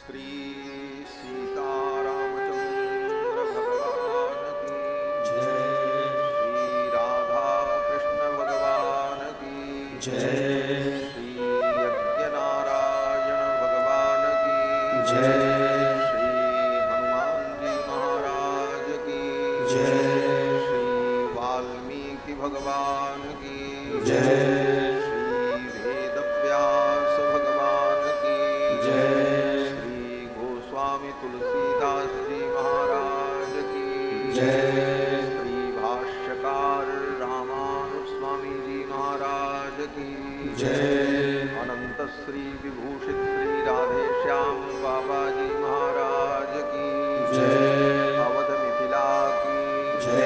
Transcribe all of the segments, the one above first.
श्री सीतारामचंद्र भगवान की जय। श्री राधा कृष्ण भगवान की जय। श्री यज्ञनारायण भगवान की जय। श्री हनुमान जी महाराज की जय। श्री वाल्मीकि भगवान की जय। श्री वेदव्यास भगवान की जय। स्वामी तुलसीदास जी महाराज की जय। श्री भाष्यकार रामानुज स्वामी जी महाराज की जय। अनंत श्री विभूषित श्री राधे श्याम बाबा जी महाराज की जय। अवध मिथिला की जय।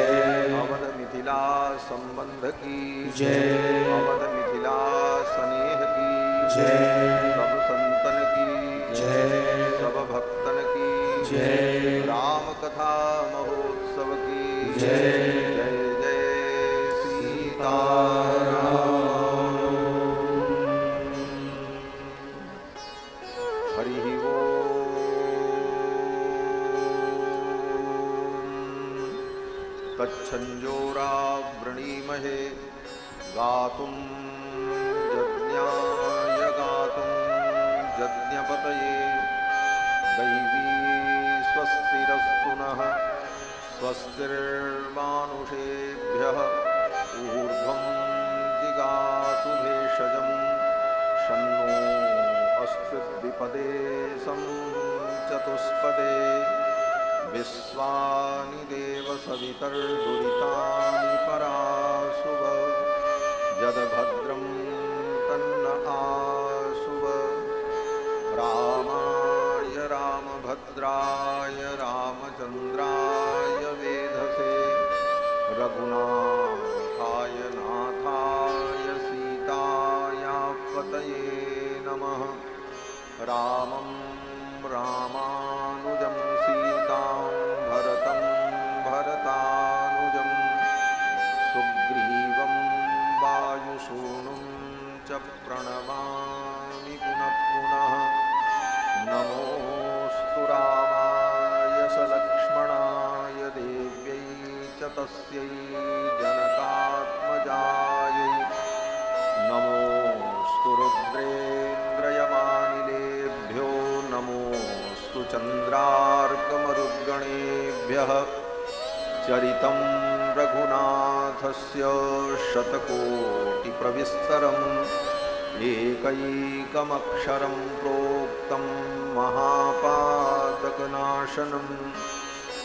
अवध मिथिला संबंध की जय। अवध मिथिला स्नेह की जय। सब संतन की जय। सब भक्तन की जय। राम कथा महोत्सव की जय। जय जय सीताराम। हरि ओम। तच्छंजोरा वृणीमहे गातुं यज्ञाय गातुं यज्ञपतये दैवी स्वस्तिरस्तु नः स्वस्तिर्मानुषेभ्यः ऊर्ध्वं जिगातु भेषजं शन्नो अस्तु द्विपदे सं चतुष्पदे विश्वानि देव सवितर्दुरितानि पराशुभ यद्भद्रं तन्न आशुभ रामाय रामभद्राय रामचंद्राय वेधसे रघुनाथाय नाथाय सीतायापतये नमः। रामं रामानुजं सीतां भरतं भरतानुजं सुग्रीवं वायुसूनुं च प्रणमामि पुनः पुनः। नमोऽस्तु रामाय सलक्ष्मणाय देव्यै च तस्यै जनकात्मजायै नमोऽस्तु रुद्रेन्द्रयमानिलेभ्यो नमोऽस्तु चन्द्रार्कमरुद्गणेभ्यः। चरितं रघुनाथस्य शतकोटिप्रविस्तरम् एकैकमक्षरं प्रोक्तं महापातकनाशनं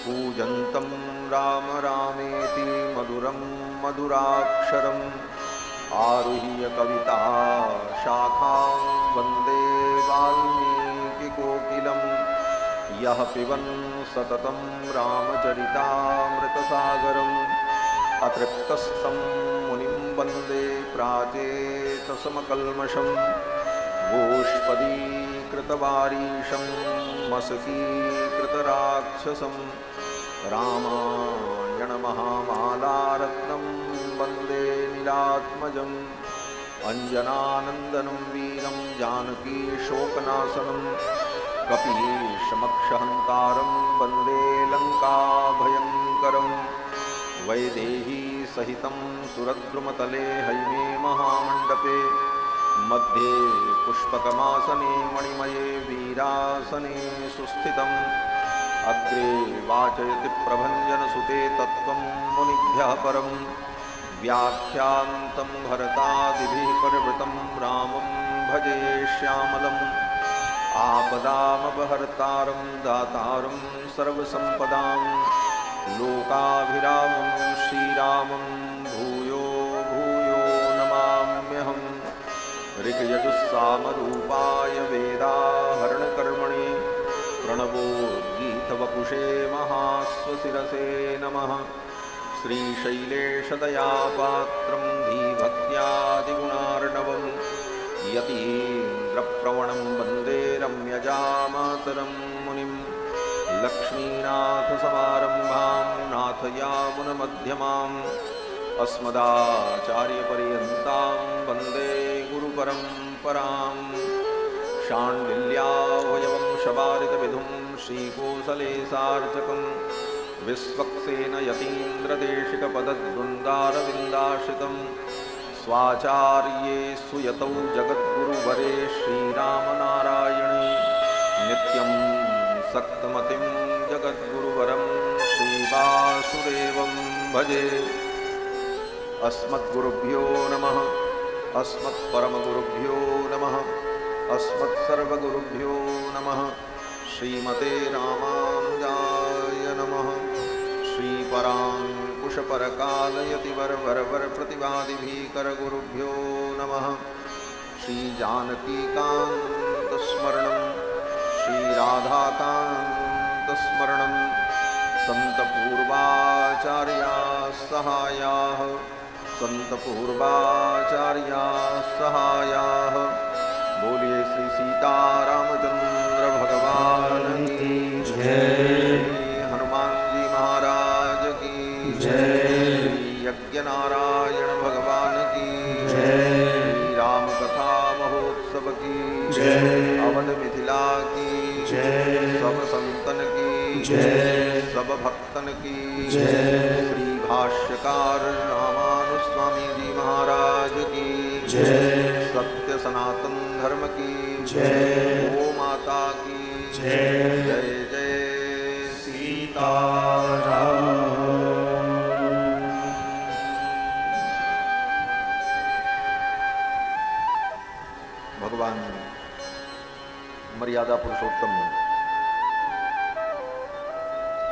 कूजन्तं राम रामेति मधुरं मधुराक्षरम् आरुह्य कविता शाखां वन्दे वाल्मीकिकोकिलं यः पिबन् सततं रामचरितामृतसागरम् अतृप्तस्थं मुनिं वन्दे प्राचेतसमकल्मषं गोष्पदीकृतवारीशं मशकीकृतराक्षसं रामायणमहामालारत्नं वन्दे नीलात्मजम् अञ्जनानन्दनं वीरं जानकीशोकनाशनं कपीशमक्षहन्तारं वन्दे लङ्काभयङ्करम् वैदेही सहितं सुरद्रुमतले हैमे महामण्डपे मध्ये पुष्पकमासने मणिमये वीरासने सुस्थितम् अग्रे वाचयति प्रभञ्जनसुते तत्त्वं मुनिभ्यः परं व्याख्यान्तं भरतादिभिः परिवृतं रामं भजे श्यामलम् आपदामपहर्तारं दातारं सर्वसम्पदां लोकाभिरामं श्रीरामं भूयो भूयो नमाम्यहम्। ऋग्यजुस्सामरूपाय वेदाहरणकर्मणे प्रणवोद्गीतवपुषे महास्वशिरसे नमः। श्रीशैलेशदयापात्रं धीभक्त्यादिगुणार्णवं यतीन्द्रप्रवणं वन्दे रम्यजामातरं मुनिम् लक्ष्मीनाथसमारम्भां नाथयामुनमध्यमाम् अस्मदाचार्यपर्यन्तां वन्दे गुरुपरम्पराम्। शाण्डिल्यावयवं शबारि श्रीकोसलेशार्चकं विश्वक्सेन यतीन्द्रदेशिकपदद्वन्द्वारविन्दाश्रितं स्वाचार्ये सुयतौ जगद्गुरुवरे श्रीरामनारायणे नित्यं सक्तमतिं जगद्गुरुवरं श्रीवासुदेवं भजे। अस्मद्गुरुभ्यो नमः। अस्मत्परमगुरुभ्यो नमः। अस्मत्सर्वगुरुभ्यो नमः। श्रीमते रामानुजाय नमः। श्रीपराङ्कुशपरकालयतिवरवरप्रतिवादिभीकरगुरुभ्यो नमः। श्रीजानकीकान्तस्मरणं श्रीराधाकान्तस्मरणं सन्तपूर्वाचार्याः सहायाः सन्तपूर्वाचार्याः सहायाः। बोलिए श्री सीतारामचंद्र भगवान की जय। हनुमान जी महाराज की जय। यज्ञनारायण भगवान की जय। राम कथा महोत्सव की जय। अवध मिथिला की जय। सब संतन की जय। सब भक्तन की जय। श्री भाष्यकार रामानुस्वामी जी महाराज की जय। सत्य सनातन धर्म की जय। गो माता की जय। जय जय सीताराम। भगवान मर्यादा पुरुषोत्तम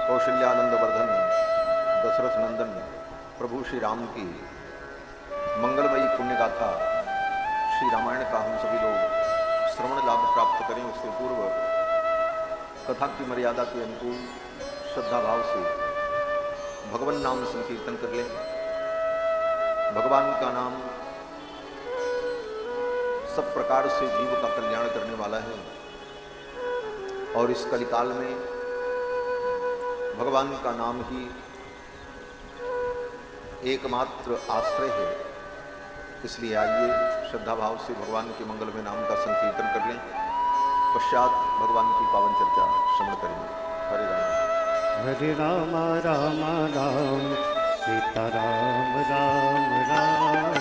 कौशल्यानंद वर्धन दशरथ नंदन प्रभु श्री राम की मंगलमयी पुण्य गाथा श्री रामायण का हम सभी लोग श्रवण लाभ प्राप्त करें, उससे पूर्व कथा की मर्यादा के अनुकूल श्रद्धा भाव से भगवान नाम संकीर्तन कर लें। भगवान का नाम सब प्रकार से जीव का कल्याण करने वाला है और इस कलिकाल में भगवान का नाम ही एकमात्र आश्रय है। इसलिए आइए श्रद्धा भाव से भगवान के मंगलमय नाम का संकीर्तन कर लें। पश्चात भगवान की पावन चर्चा श्रवण करेंगे। हरे राम राम राम सीता राम राम राम।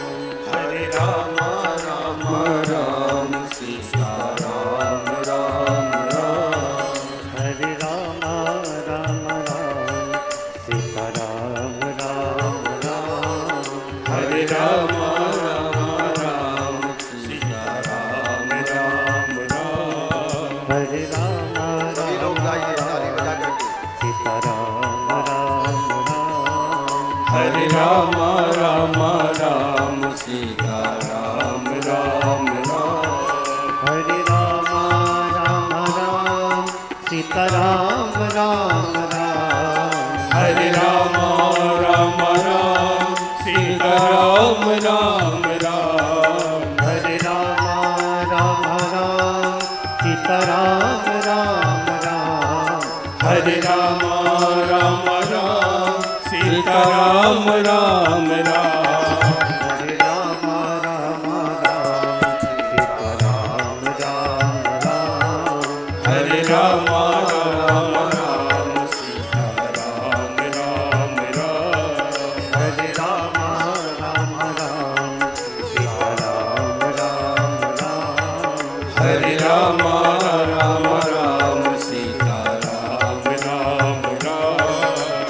हरे राम राम राम सीता राम राम राम। हरे राम राम राम सीता राम राम राम। हरे राम राम राम सीता राम राम राम। हरे राम सभी लोग गाइए ताली बजा करके। सीता राम राम राम। हरे राम राम राम सीता राम राम राम। हरे राम राम राम सीता राम राम राम। हरे राम राम राम सीता राम राम राम। हरे राम राम राम सीता राम राम राम। हरे राम राम राम सीता राम राम राम। हरे राम राम राम सीता राम राम राम। हरे राम राम राम सीता राम राम राम। हरे राम राम राम सीता राम राम राम। हरे राम राम राम सीता राम राम राम।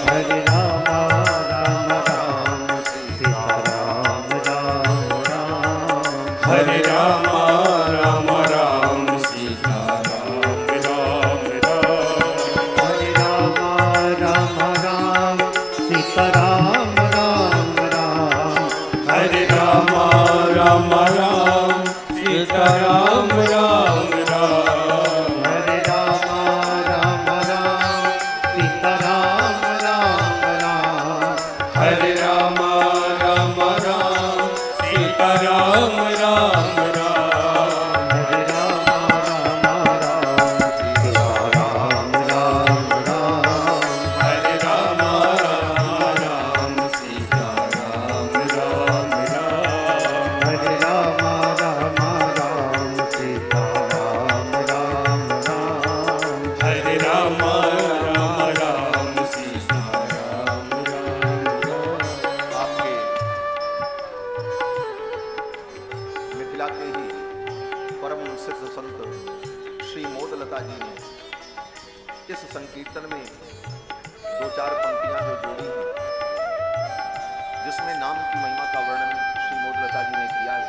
हरे राम राम राम सीता राम राम राम। हरे राम राम राम सीता राम राम राम। राम राम राम सीता राम राम राम। आपके मिथिला के ही परम सिद्ध संत श्री मोदलता जी ने इस संकीर्तन में दो चार पंक्तियां जो जोड़ी हैं, जिसमें नाम की महिमा का वर्णन श्री मोदलता जी ने किया है,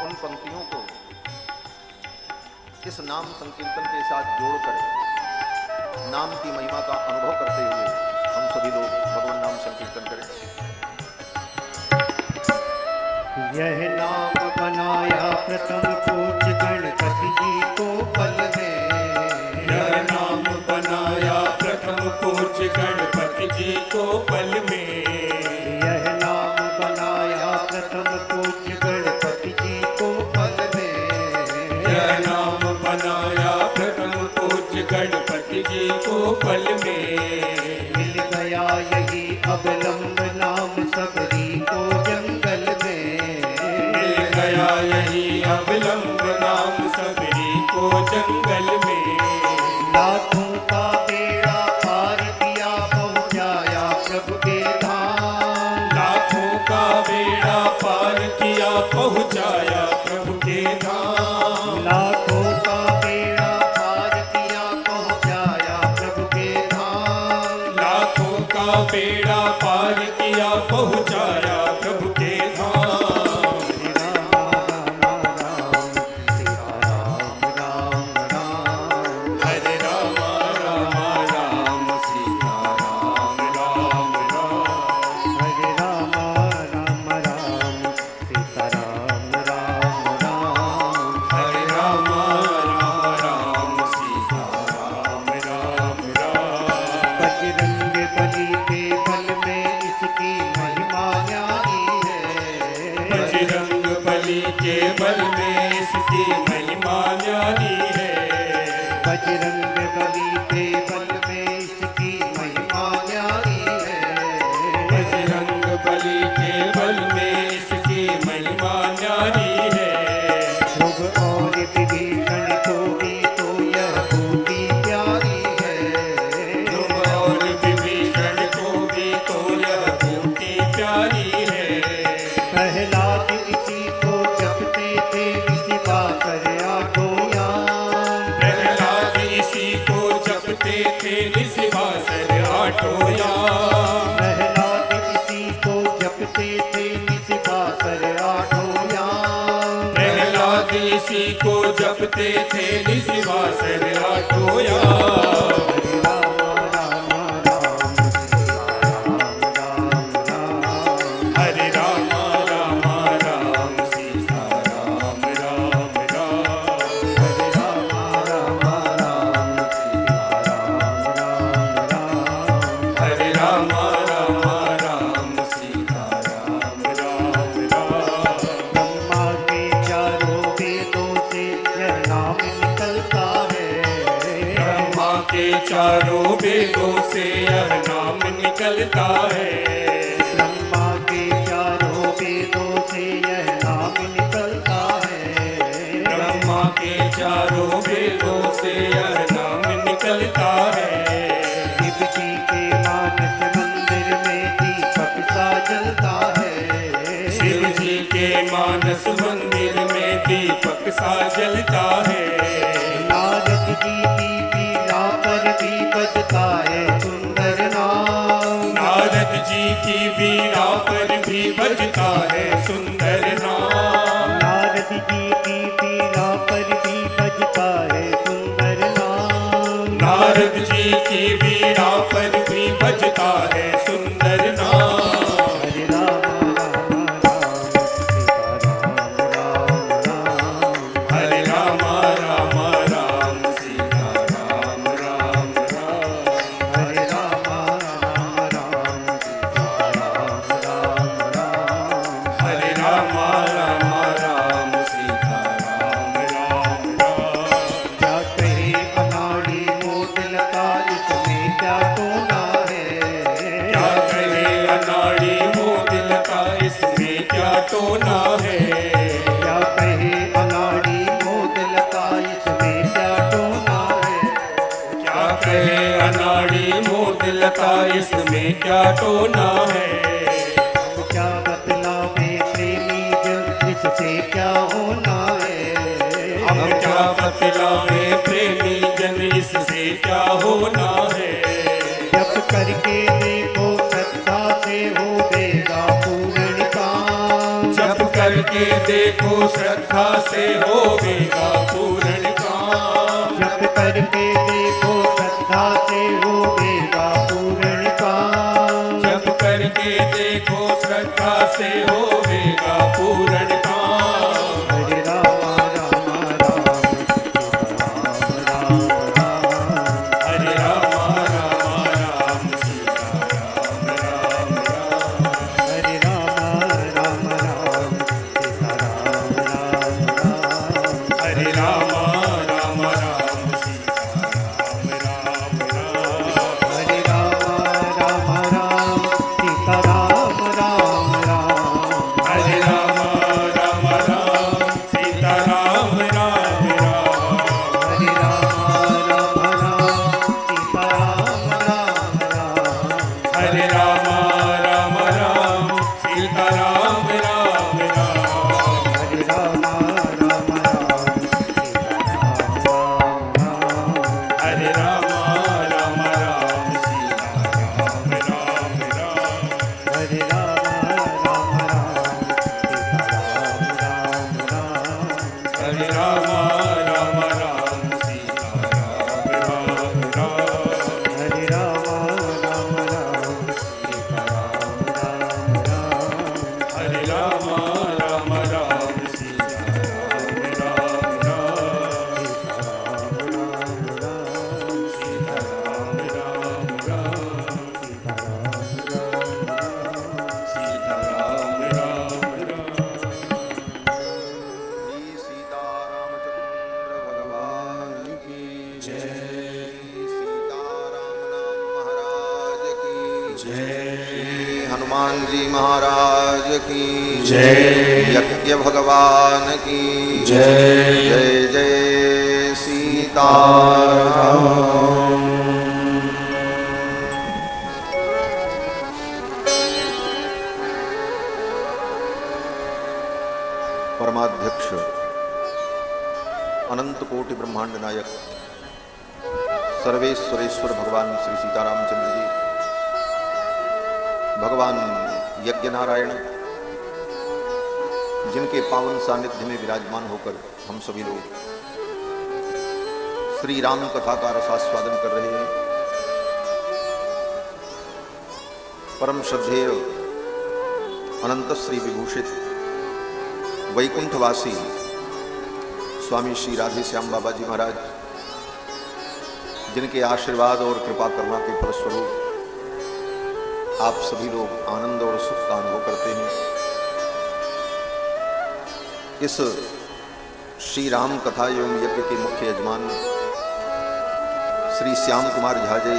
उन पंक्तियों को इस नाम संकीर्तन के साथ जोड़कर नाम की महिमा का अनुभव करते हुए हम सभी लोग भगवान नाम संकीर्तन करें। यह नाम बनाया प्रथम पूज्य गणपति जी को पल में। यह नाम बनाया प्रथम पूज्य गणपति जी को पल में। यह नाम बनाया प्रथम पूज्य गणपति जी को पल में। यह नाम बनाया प्रथम पूज्य गणपति जी को पल में। मिल गया यही अवलंब नाम सबरी को जंगल में। मिल गया यही अवलंब नाम सबरी को जंगल में। लाखों का बेड़ा पार किया पहुंचाया प्रभु के धाम। लाखों का बेड़ा पार किया पहुंचाया प्रभु के धाम। लाखों का बेड़ा पार किया पहुंचाया प्रभु के धाम। लाखों का बेड़ा पार किया पहुंचाया प्रभु के धाम। हरे राम राम राम सीता राम राम राम। हरे राम राम राम सीता राम राम। हरे राम राम राम सीता राम राम। बजरंग बली के बल में इसकी महिमा न्यारी है। बजरंग बली के बल में इसकी महिमा न्यारी है। बजरंग बली के बल में इसकी महिमा न्यारी है। बजरंग बली के बल में इसकी महिमा न्यारी है। शुभ और विभीषण को भी तो यह बूटी प्यारी है। ध्रुव और विभीषण को भी तो यह बूटी प्यारी है। प्रहलाद इसी को जपते थे इसी बाकर आठों याम। प्रहलाद इसी को जपते थे निस्वासर आठों याम। प्रहलाद इसी को जपते थे इसी बाकर आठों याम। प्रहलाद इसी को जपते थे निस्वासर आठों याम। हरे राम राम राम सीता राम राम राम। हरे राम राम राम हरे राम राम राम सीता हरे राम राम राम सीता राम राम राम। राम राम। ब्रह्मा के चारों वेदों से यह नाम निकलता है। ब्रह्मा के चारों वेदों से यह नाम निकलता है। ब्रह्मा के चारों वेदों से यह नाम निकलता है। ब्रह्मा के चारों वेदों से यह नाम निकलता है। शिव जी के मानस मंदिर में दीपक सा जलता है। शिव जी के मानस मंदिर में दीपक सा जलता है। नारद जी की पीड़ा पर भी बजता है सुंदर नाम। नारद जी की बीड़ा पर भी बजता है सुंदर नाम। नारद जी की पीड़ा पर भी बजता है सुंदर नाम। नारद जी की बीड़ा पर भी बजता है सुंदर नाम। हरे राम राम राम सीता राम राम राम। हरे राम राम राम सीता राम राम राम। क्या कहे अनाड़ी मोदलता इसमें क्या टोना है। क्या बता इसमें क्या टोना है। हम क्या बतलावे प्रेमी जन इससे क्या होना है। हम क्या बतलावे प्रेमी जन इससे क्या होना है। जप करके देखो श्रद्धा से होगा पूर्ण काम। जप करके देखो श्रद्धा से होगा पूर्ण काम। जप करके देखो श्रद्धा से होगा पूर्ण काम। जप करके देखो श्रद्धा से होगा पूर्ण काम। हरे राम राम राम राम राम। हरे राम राम राम सीता राम राम राम। हरे राम राम राम सीता राम राम राम। हरे राम राम राम सीता राम राम राम। हरे राम राम राम सीता राम राम राम। हरे राम राम राम सीता राम राम राम। हरे राम राम राम सीता राम राम राम। हरे राम राम राम सीता राम राम राम। हरे राम राम राम सीता राम राम राम। हरे राम राम राम सीता राम राम राम। हरे राम राम राम सीता राम राम राम। हरे राम राम राम सीता राम राम राम। हरे राम राम राम सीता राम राम राम। हरे राम राम राम सीता राम राम राम। सीता राम राम राम। सीता राम सीता राम राम। सीता राम राम। श्री सीतारामचंद्र भगवान की जय। सीताराम नाम महाराज की जय। श्री हनुमान जी महाराज की जय। यज्ञ भगवान की जय। जय जय सीताराम। परमाध्यक्ष अनंत कोटि ब्रह्मांड नायक सर्वेश्वरेश्वर भगवान श्री सीतारामचंद्र जी, भगवान यज्ञ नारायण, जिनके पावन सानिध्य में विराजमान होकर हम सभी लोग श्री राम कथा का रसास्वादन कर रहे हैं। परम श्रद्धेय अनंत श्री विभूषित वैकुंठवासी स्वामी श्री राधे श्याम बाबा जी महाराज, जिनके आशीर्वाद और कृपा करुणा के फलस्वरूप आप सभी लोग आनंद और सुख का अनुभव करते हैं। इस श्री राम कथा एवं यज्ञ के मुख्य यजमान श्री श्याम कुमार झा जी,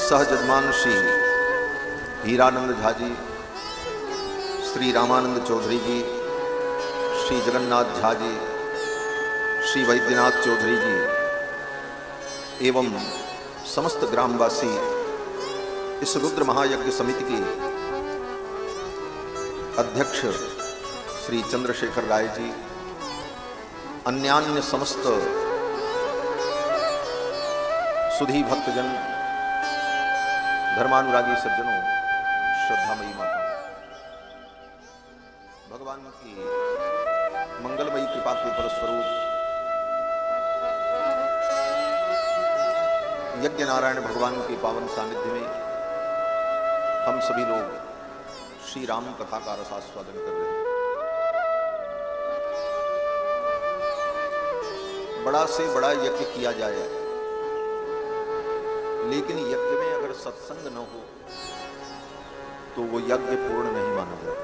सहजजमान श्री हीरानंद झा जी, श्री रामानंद चौधरी जी, श्री जगन्नाथ झा जी, श्री वैद्यनाथ चौधरी जी एवं समस्त ग्रामवासी इस रुद्र महायज्ञ समिति के अध्यक्ष श्री चंद्रशेखर राय जी, अन्यान्य समस्त सुधी भक्तजन, धर्मानुरागी सज्जनों, श्रद्धामयी माता, भगवान की मंगलमयी कृपा के फलस्वरूप यज्ञ नारायण भगवान के पावन सानिध्य में हम सभी लोग श्री राम कथा का रसास्वादन कर रहे हैं। बड़ा से बड़ा यज्ञ किया जाए, लेकिन यज्ञ में अगर सत्संग न हो तो वो यज्ञ पूर्ण नहीं माना जाता।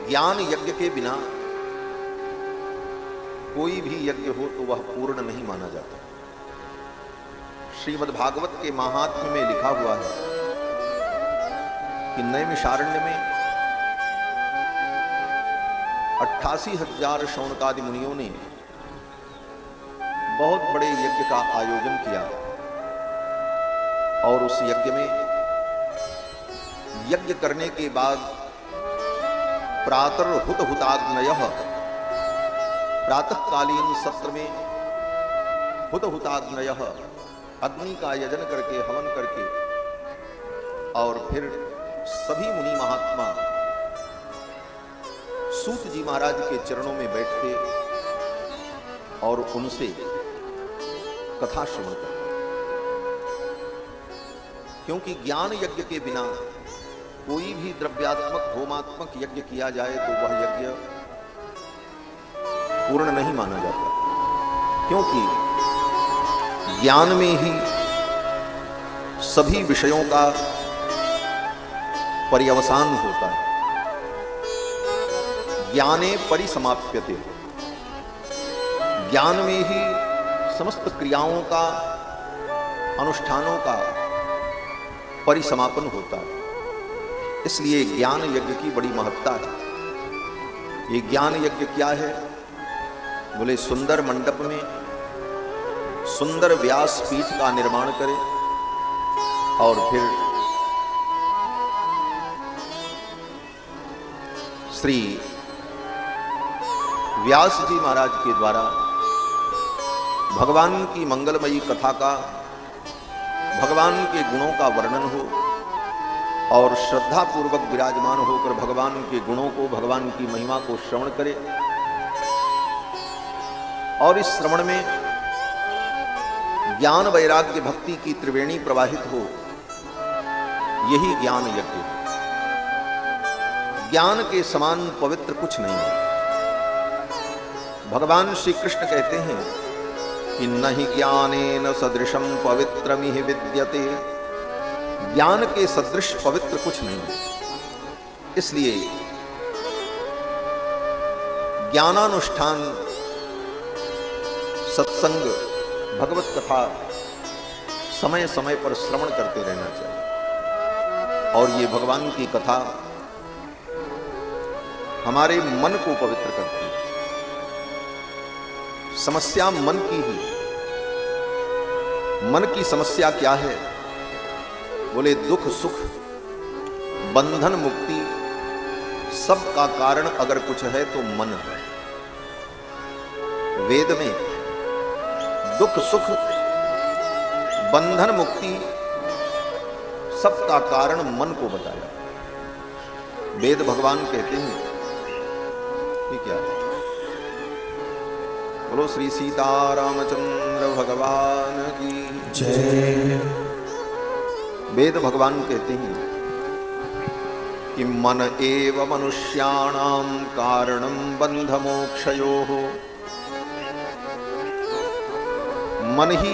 ज्ञान यज्ञ के बिना कोई भी यज्ञ हो तो वह पूर्ण नहीं माना जाता। श्रीमद् भागवत के महात्म्य में लिखा हुआ है कि नैमिषारण्य में 88,000 शौनकादि मुनियों ने बहुत बड़े यज्ञ का आयोजन किया और उस यज्ञ में यज्ञ करने के बाद प्रातर्हुतहुताग्नयः, प्रातःकालीन सत्र में हुतहुताग्नयः, अग्नि का यजन करके, हवन करके, और फिर सभी मुनि महात्मा सूत जी महाराज के चरणों में बैठते और उनसे कथा श्रवण करते। क्योंकि ज्ञान यज्ञ के बिना कोई भी द्रव्यात्मक होमात्मक यज्ञ किया जाए तो वह यज्ञ पूर्ण नहीं माना जाता, क्योंकि ज्ञान में ही सभी विषयों का पर्यवसान होता है। ज्ञाने परिसमाप्यते, ज्ञान में ही समस्त क्रियाओं का, अनुष्ठानों का परिसमापन होता है। इसलिए ज्ञान यज्ञ की बड़ी महत्ता है। ये ज्ञान यज्ञ क्या है? बोले सुंदर मंडप में सुंदर व्यास पीठ का निर्माण करे और फिर श्री व्यास जी महाराज के द्वारा भगवान की मंगलमयी कथा का, भगवान के गुणों का वर्णन हो और श्रद्धा पूर्वक विराजमान होकर भगवान के गुणों को, भगवान की महिमा को श्रवण करे। और इस श्रवण में ज्ञान वैराग्य भक्ति की त्रिवेणी प्रवाहित हो, यही ज्ञान यज्ञ है। ज्ञान के समान पवित्र कुछ नहीं है। भगवान श्री कृष्ण कहते हैं कि नहि ज्ञानेन सदृशम पवित्रमिह विद्यते, ज्ञान के सदृश पवित्र कुछ नहीं है। इसलिए ज्ञानानुष्ठान, सत्संग, भगवत कथा समय समय पर श्रवण करते रहना चाहिए। और ये भगवान की कथा हमारे मन को पवित्र करती है। समस्या मन की ही। मन की समस्या क्या है? बोले दुख सुख, बंधन मुक्ति, सब का कारण अगर कुछ है तो मन है। वेद में दुख सुख, बंधन मुक्ति, सब का कारण मन को बताया। वेद भगवान कहते हैं कि क्या है? बोलो श्री सीतारामचंद्र भगवान की जय। वेद भगवान कहते हैं कि मन एव मनुष्याणां कारणं बंध मोक्षयोः। मन ही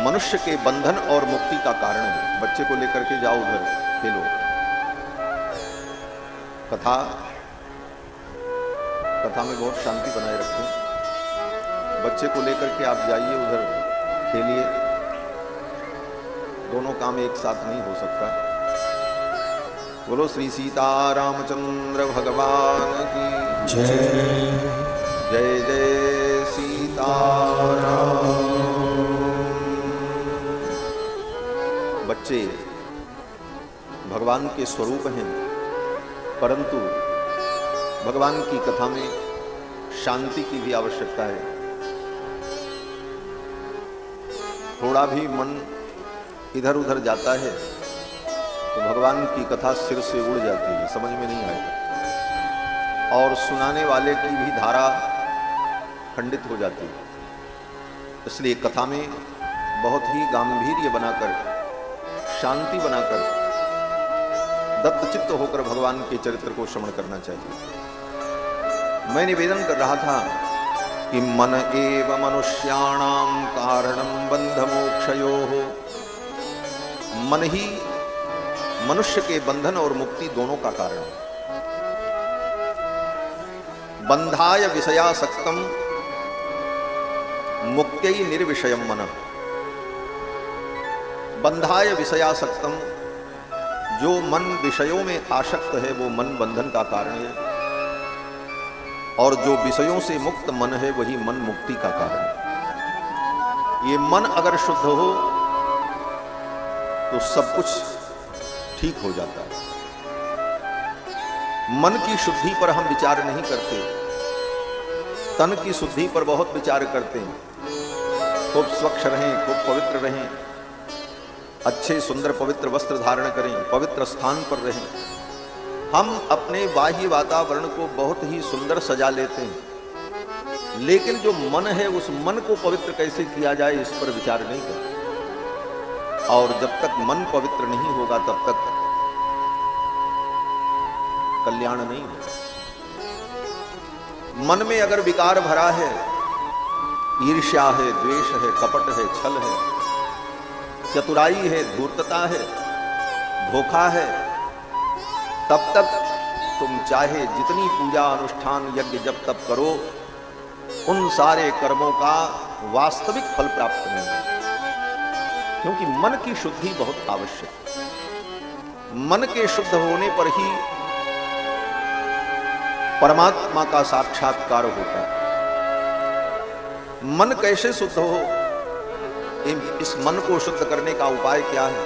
मनुष्य के बंधन और मुक्ति का कारण है। बच्चे को लेकर के जाओ, उधर खेलो। कथा में बहुत शांति बनाए रखें। बच्चे को लेकर के आप जाइए, उधर खेलिए। दोनों काम एक साथ नहीं हो सकता। बोलो श्री सीतारामचंद्र भगवान की जय। जय जय सीताराम। बच्चे भगवान के स्वरूप हैं, परंतु भगवान की कथा में शांति की भी आवश्यकता है। थोड़ा भी मन इधर उधर जाता है तो भगवान की कथा सिर से उड़ जाती है, समझ में नहीं आएगा, और सुनाने वाले की भी धारा खंडित हो जाती है। इसलिए कथा में बहुत ही गांभीर्य बनाकर, शांति बनाकर, दत्तचित्त होकर भगवान के चरित्र को श्रवण करना चाहिए। मैं निवेदन कर रहा था कि मन एव मनुष्याणां कारणं बंध मोक्षयोः। मन ही मनुष्य के बंधन और मुक्ति दोनों का कारण है। बंधाय विषयासक्तं मुक्त्यै निर्विषयं मनः। बंधाय विषयासक्तं, जो मन विषयों में आसक्त है वो मन बंधन का कारण है, और जो विषयों से मुक्त मन है वही मन मुक्ति का कारण है। ये मन अगर शुद्ध हो तो सब कुछ ठीक हो जाता है। मन की शुद्धि पर हम विचार नहीं करते, तन की शुद्धि पर बहुत विचार करते हैं। खूब स्वच्छ रहें, खूब पवित्र रहें, अच्छे सुंदर पवित्र वस्त्र धारण करें, पवित्र स्थान पर रहें। हम अपने बाह्य वातावरण को बहुत ही सुंदर सजा लेते हैं, लेकिन जो मन है उस मन को पवित्र कैसे किया जाए इस पर विचार नहीं करते। और जब तक मन पवित्र नहीं होगा तब तक कल्याण नहीं होगा। मन में अगर विकार भरा है, ईर्ष्या है, द्वेष है, कपट है, छल है, चतुराई है, धूर्तता है, धोखा है, तब तक तुम चाहे जितनी पूजा अनुष्ठान यज्ञ जब तब करो, उन सारे कर्मों का वास्तविक फल प्राप्त नहीं होगा। क्योंकि मन की शुद्धि बहुत आवश्यक है। मन के शुद्ध होने पर ही परमात्मा का साक्षात्कार होता है। मन कैसे शुद्ध हो, इस मन को शुद्ध करने का उपाय क्या है?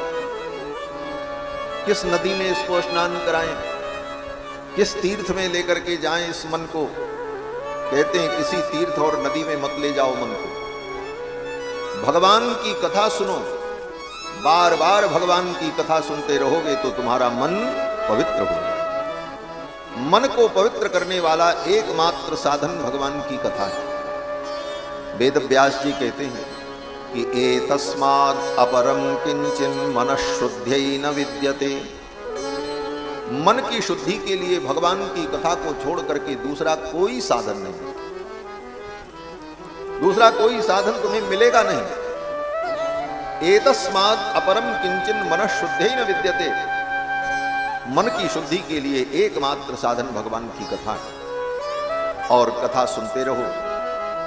किस नदी में इसको स्नान कराएं, किस तीर्थ में लेकर के जाएं इस मन को? कहते हैं किसी तीर्थ और नदी में मत ले जाओ मन को। भगवान की कथा सुनो, बार बार भगवान की कथा सुनते रहोगे तो तुम्हारा मन पवित्र होगा। मन को पवित्र करने वाला एकमात्र साधन भगवान की कथा है। वेद व्यास जी कहते हैं कि एतस्माद् अपरम किंचिन मनःशुद्ध्यै न विद्यते। मन की शुद्धि के लिए भगवान की कथा को छोड़ करके दूसरा कोई साधन नहीं, दूसरा कोई साधन तुम्हें मिलेगा नहीं। एतस्माद् अपरम किंचिन मनःशुद्ध्यै न विद्यते। मन की शुद्धि के लिए एकमात्र साधन भगवान की कथा है। और कथा सुनते रहो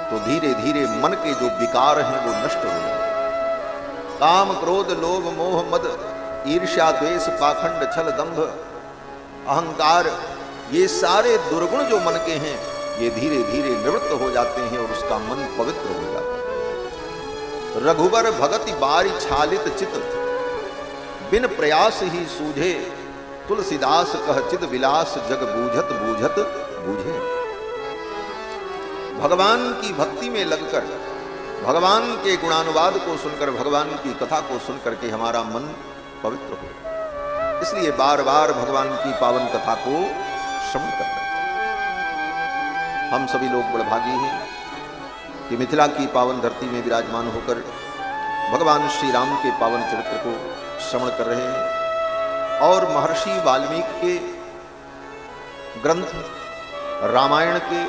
तो धीरे धीरे मन के जो विकार हैं वो नष्ट हो जाएंगे। काम, क्रोध, लोभ, मोह, मद, ईर्ष्या, द्वेष, पाखंड, छल, दंभ, अहंकार, ये सारे दुर्गुण जो मन के हैं ये धीरे धीरे निवृत्त हो जाते हैं और उसका मन पवित्र हो जाता है। रघुवर भगति बारी छालित चित, बिन प्रयास ही सूझे, तुलसीदास कह चित विलास, जग बूझत बूझत बूझे। भगवान की भक्ति में लगकर, भगवान के गुणानुवाद को सुनकर, भगवान की कथा को सुनकर के हमारा मन पवित्र हो। इसलिए बार बार भगवान की पावन कथा को श्रवण करना। हम सभी लोग बड़भागी हैं कि मिथिला की पावन धरती में विराजमान होकर भगवान श्री राम के पावन चरित्र को श्रवण कर रहे हैं। और महर्षि वाल्मीकि के ग्रंथ रामायण के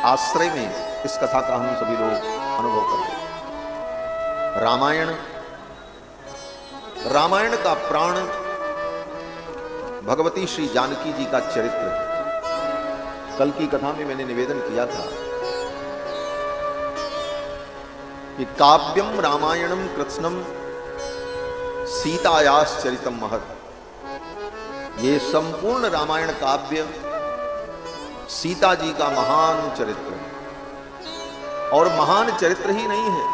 आश्रय में इस कथा का हम सभी लोग अनुभव करते हैं। रामायण का प्राण भगवती श्री जानकी जी का चरित्र है। कल की कथा में मैंने निवेदन किया था कि काव्यम रामायणम कृत्स्नम सीतायास चरितम महत्। ये संपूर्ण रामायण काव्य सीता जी का महान चरित्र है। और महान चरित्र ही नहीं है,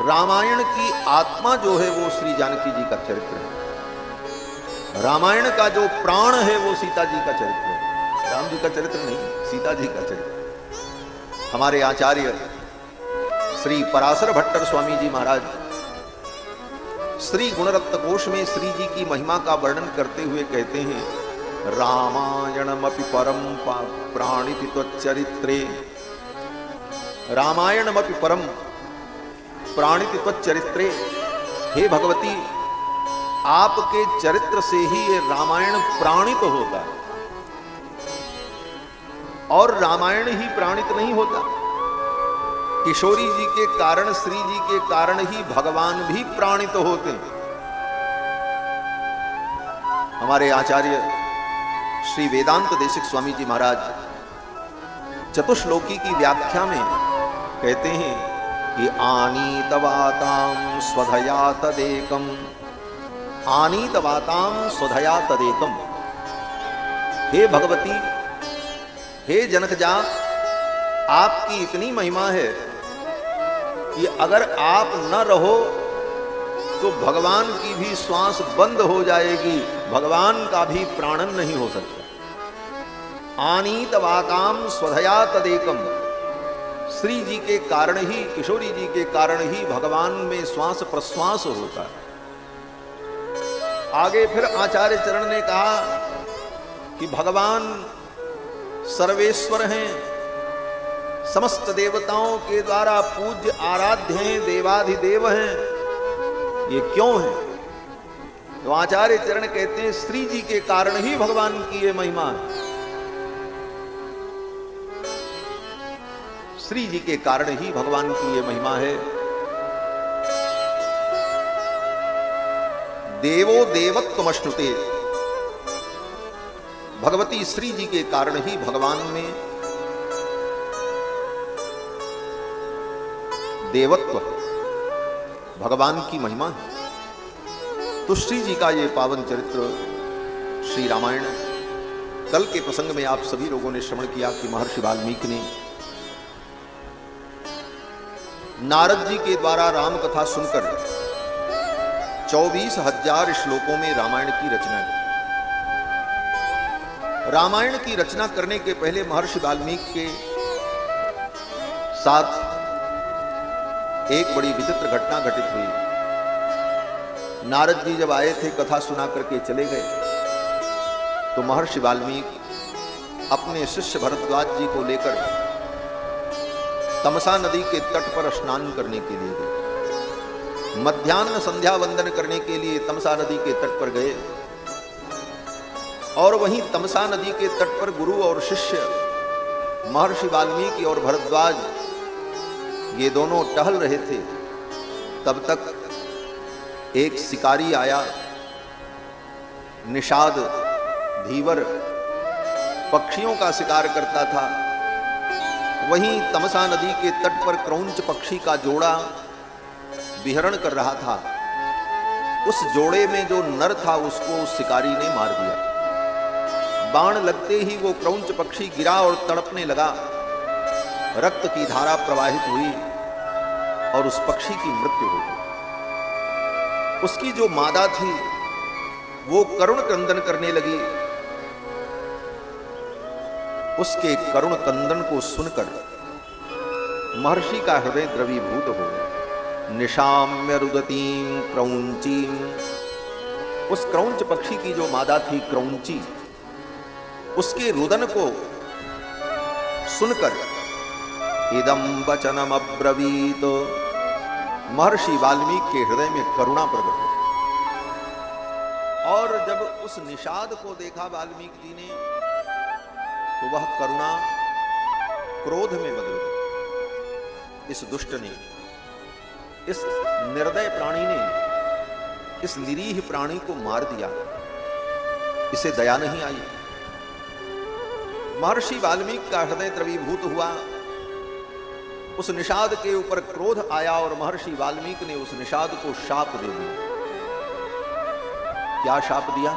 रामायण की आत्मा जो है वो श्री जानकी जी का चरित्र है। रामायण का जो प्राण है वो सीता जी का चरित्र है, राम जी का चरित्र नहीं, सीता जी का चरित्र। हमारे आचार्य श्री पराशर भट्टर स्वामी जी महाराज श्री गुणरत्न कोश में श्री जी की महिमा का वर्णन करते हुए कहते हैं, रामायणमपि परम प्राणिति त्वच्चरित्रे, रामायणमपि परम प्राणिति त्वच्चरित्रे। हे भगवती, आपके चरित्र से ही ये रामायण प्राणित होता है। और रामायण ही प्राणित नहीं होता, किशोरी जी के कारण, श्री जी के कारण ही भगवान भी प्राणित होते हैं। हमारे आचार्य श्री वेदांत देशिक स्वामी जी महाराज चतुश्लोकी की व्याख्या में कहते हैं कि आनीतवातां स्वधया तदेकम, आनीतवातां स्वधया तदेकम। हे भगवती, हे जनकजा, आपकी इतनी महिमा है कि अगर आप न रहो तो भगवान की भी श्वास बंद हो जाएगी, भगवान का भी प्राणन नहीं हो सकता। आनीत वाकाम स्वधया तदेकम, श्री जी के कारण ही, किशोरी जी के कारण ही भगवान में श्वास प्रश्वास होता है। आगे फिर आचार्य चरण ने कहा कि भगवान सर्वेश्वर हैं, समस्त देवताओं के द्वारा पूज्य आराध्य हैं, देवाधिदेव हैं। ये क्यों है? तो आचार्य चरण कहते हैं श्री जी के कारण ही भगवान की ये महिमा है। श्री जी के कारण ही भगवान की ये महिमा है। देवो देवत्वमश्नुते, भगवती श्री जी के कारण ही भगवान में देवत्व, भगवान की महिमा है। तो श्री जी का ये पावन चरित्र श्री रामायण, कल के प्रसंग में आप सभी लोगों ने श्रवण किया कि महर्षि वाल्मीकि ने नारद जी के द्वारा राम कथा सुनकर 24,000 श्लोकों में रामायण की रचना की। रामायण की रचना करने के पहले महर्षि वाल्मीकि के साथ एक बड़ी विचित्र घटना घटित हुई। नारद जी जब आए थे, कथा सुना करके चले गए, तो महर्षि वाल्मीकि अपने शिष्य भरद्वाज जी को लेकर तमसा नदी के तट पर स्नान करने के लिए गए। मध्याह्न संध्या वंदन करने के लिए तमसा नदी के तट पर गए, और वहीं तमसा नदी के तट पर गुरु और शिष्य महर्षि वाल्मीकि और भरद्वाज ये दोनों टहल रहे थे। तब तक एक शिकारी आया, निषाद धीवर पक्षियों का शिकार करता था। वहीं तमसा नदी के तट पर क्रौंच पक्षी का जोड़ा विहरण कर रहा था। उस जोड़े में जो नर था उसको उस शिकारी ने मार दिया। बाण लगते ही वो क्रौंच पक्षी गिरा और तड़पने लगा। रक्त की धारा प्रवाहित हुई और उस पक्षी की मृत्यु हो गई। उसकी जो मादा थी वो करुण क्रंदन करने लगी। उसके करुण क्रंदन को सुनकर महर्षि का हृदय द्रवीभूत हो गया। निशाम्य रुदतीं क्रौंचीं, उस क्रौंच पक्षी की जो मादा थी क्रौंची, उसके रुदन को सुनकर इदम वचनम अब्रवीत, महर्षि वाल्मीकि के हृदय में करुणा प्रकट हुई। और जब उस निषाद को देखा वाल्मीकि जी ने, तो वह करुणा क्रोध में बदल गई। इस दुष्ट ने, इस निर्दय प्राणी ने इस निरीह प्राणी को मार दिया। इसे दया नहीं आई। महर्षि वाल्मीकि का हृदय द्रवीभूत हुआ। उस निषाद के ऊपर क्रोध आया और महर्षि वाल्मीकि ने उस निषाद को शाप दे दिया। क्या शाप दिया?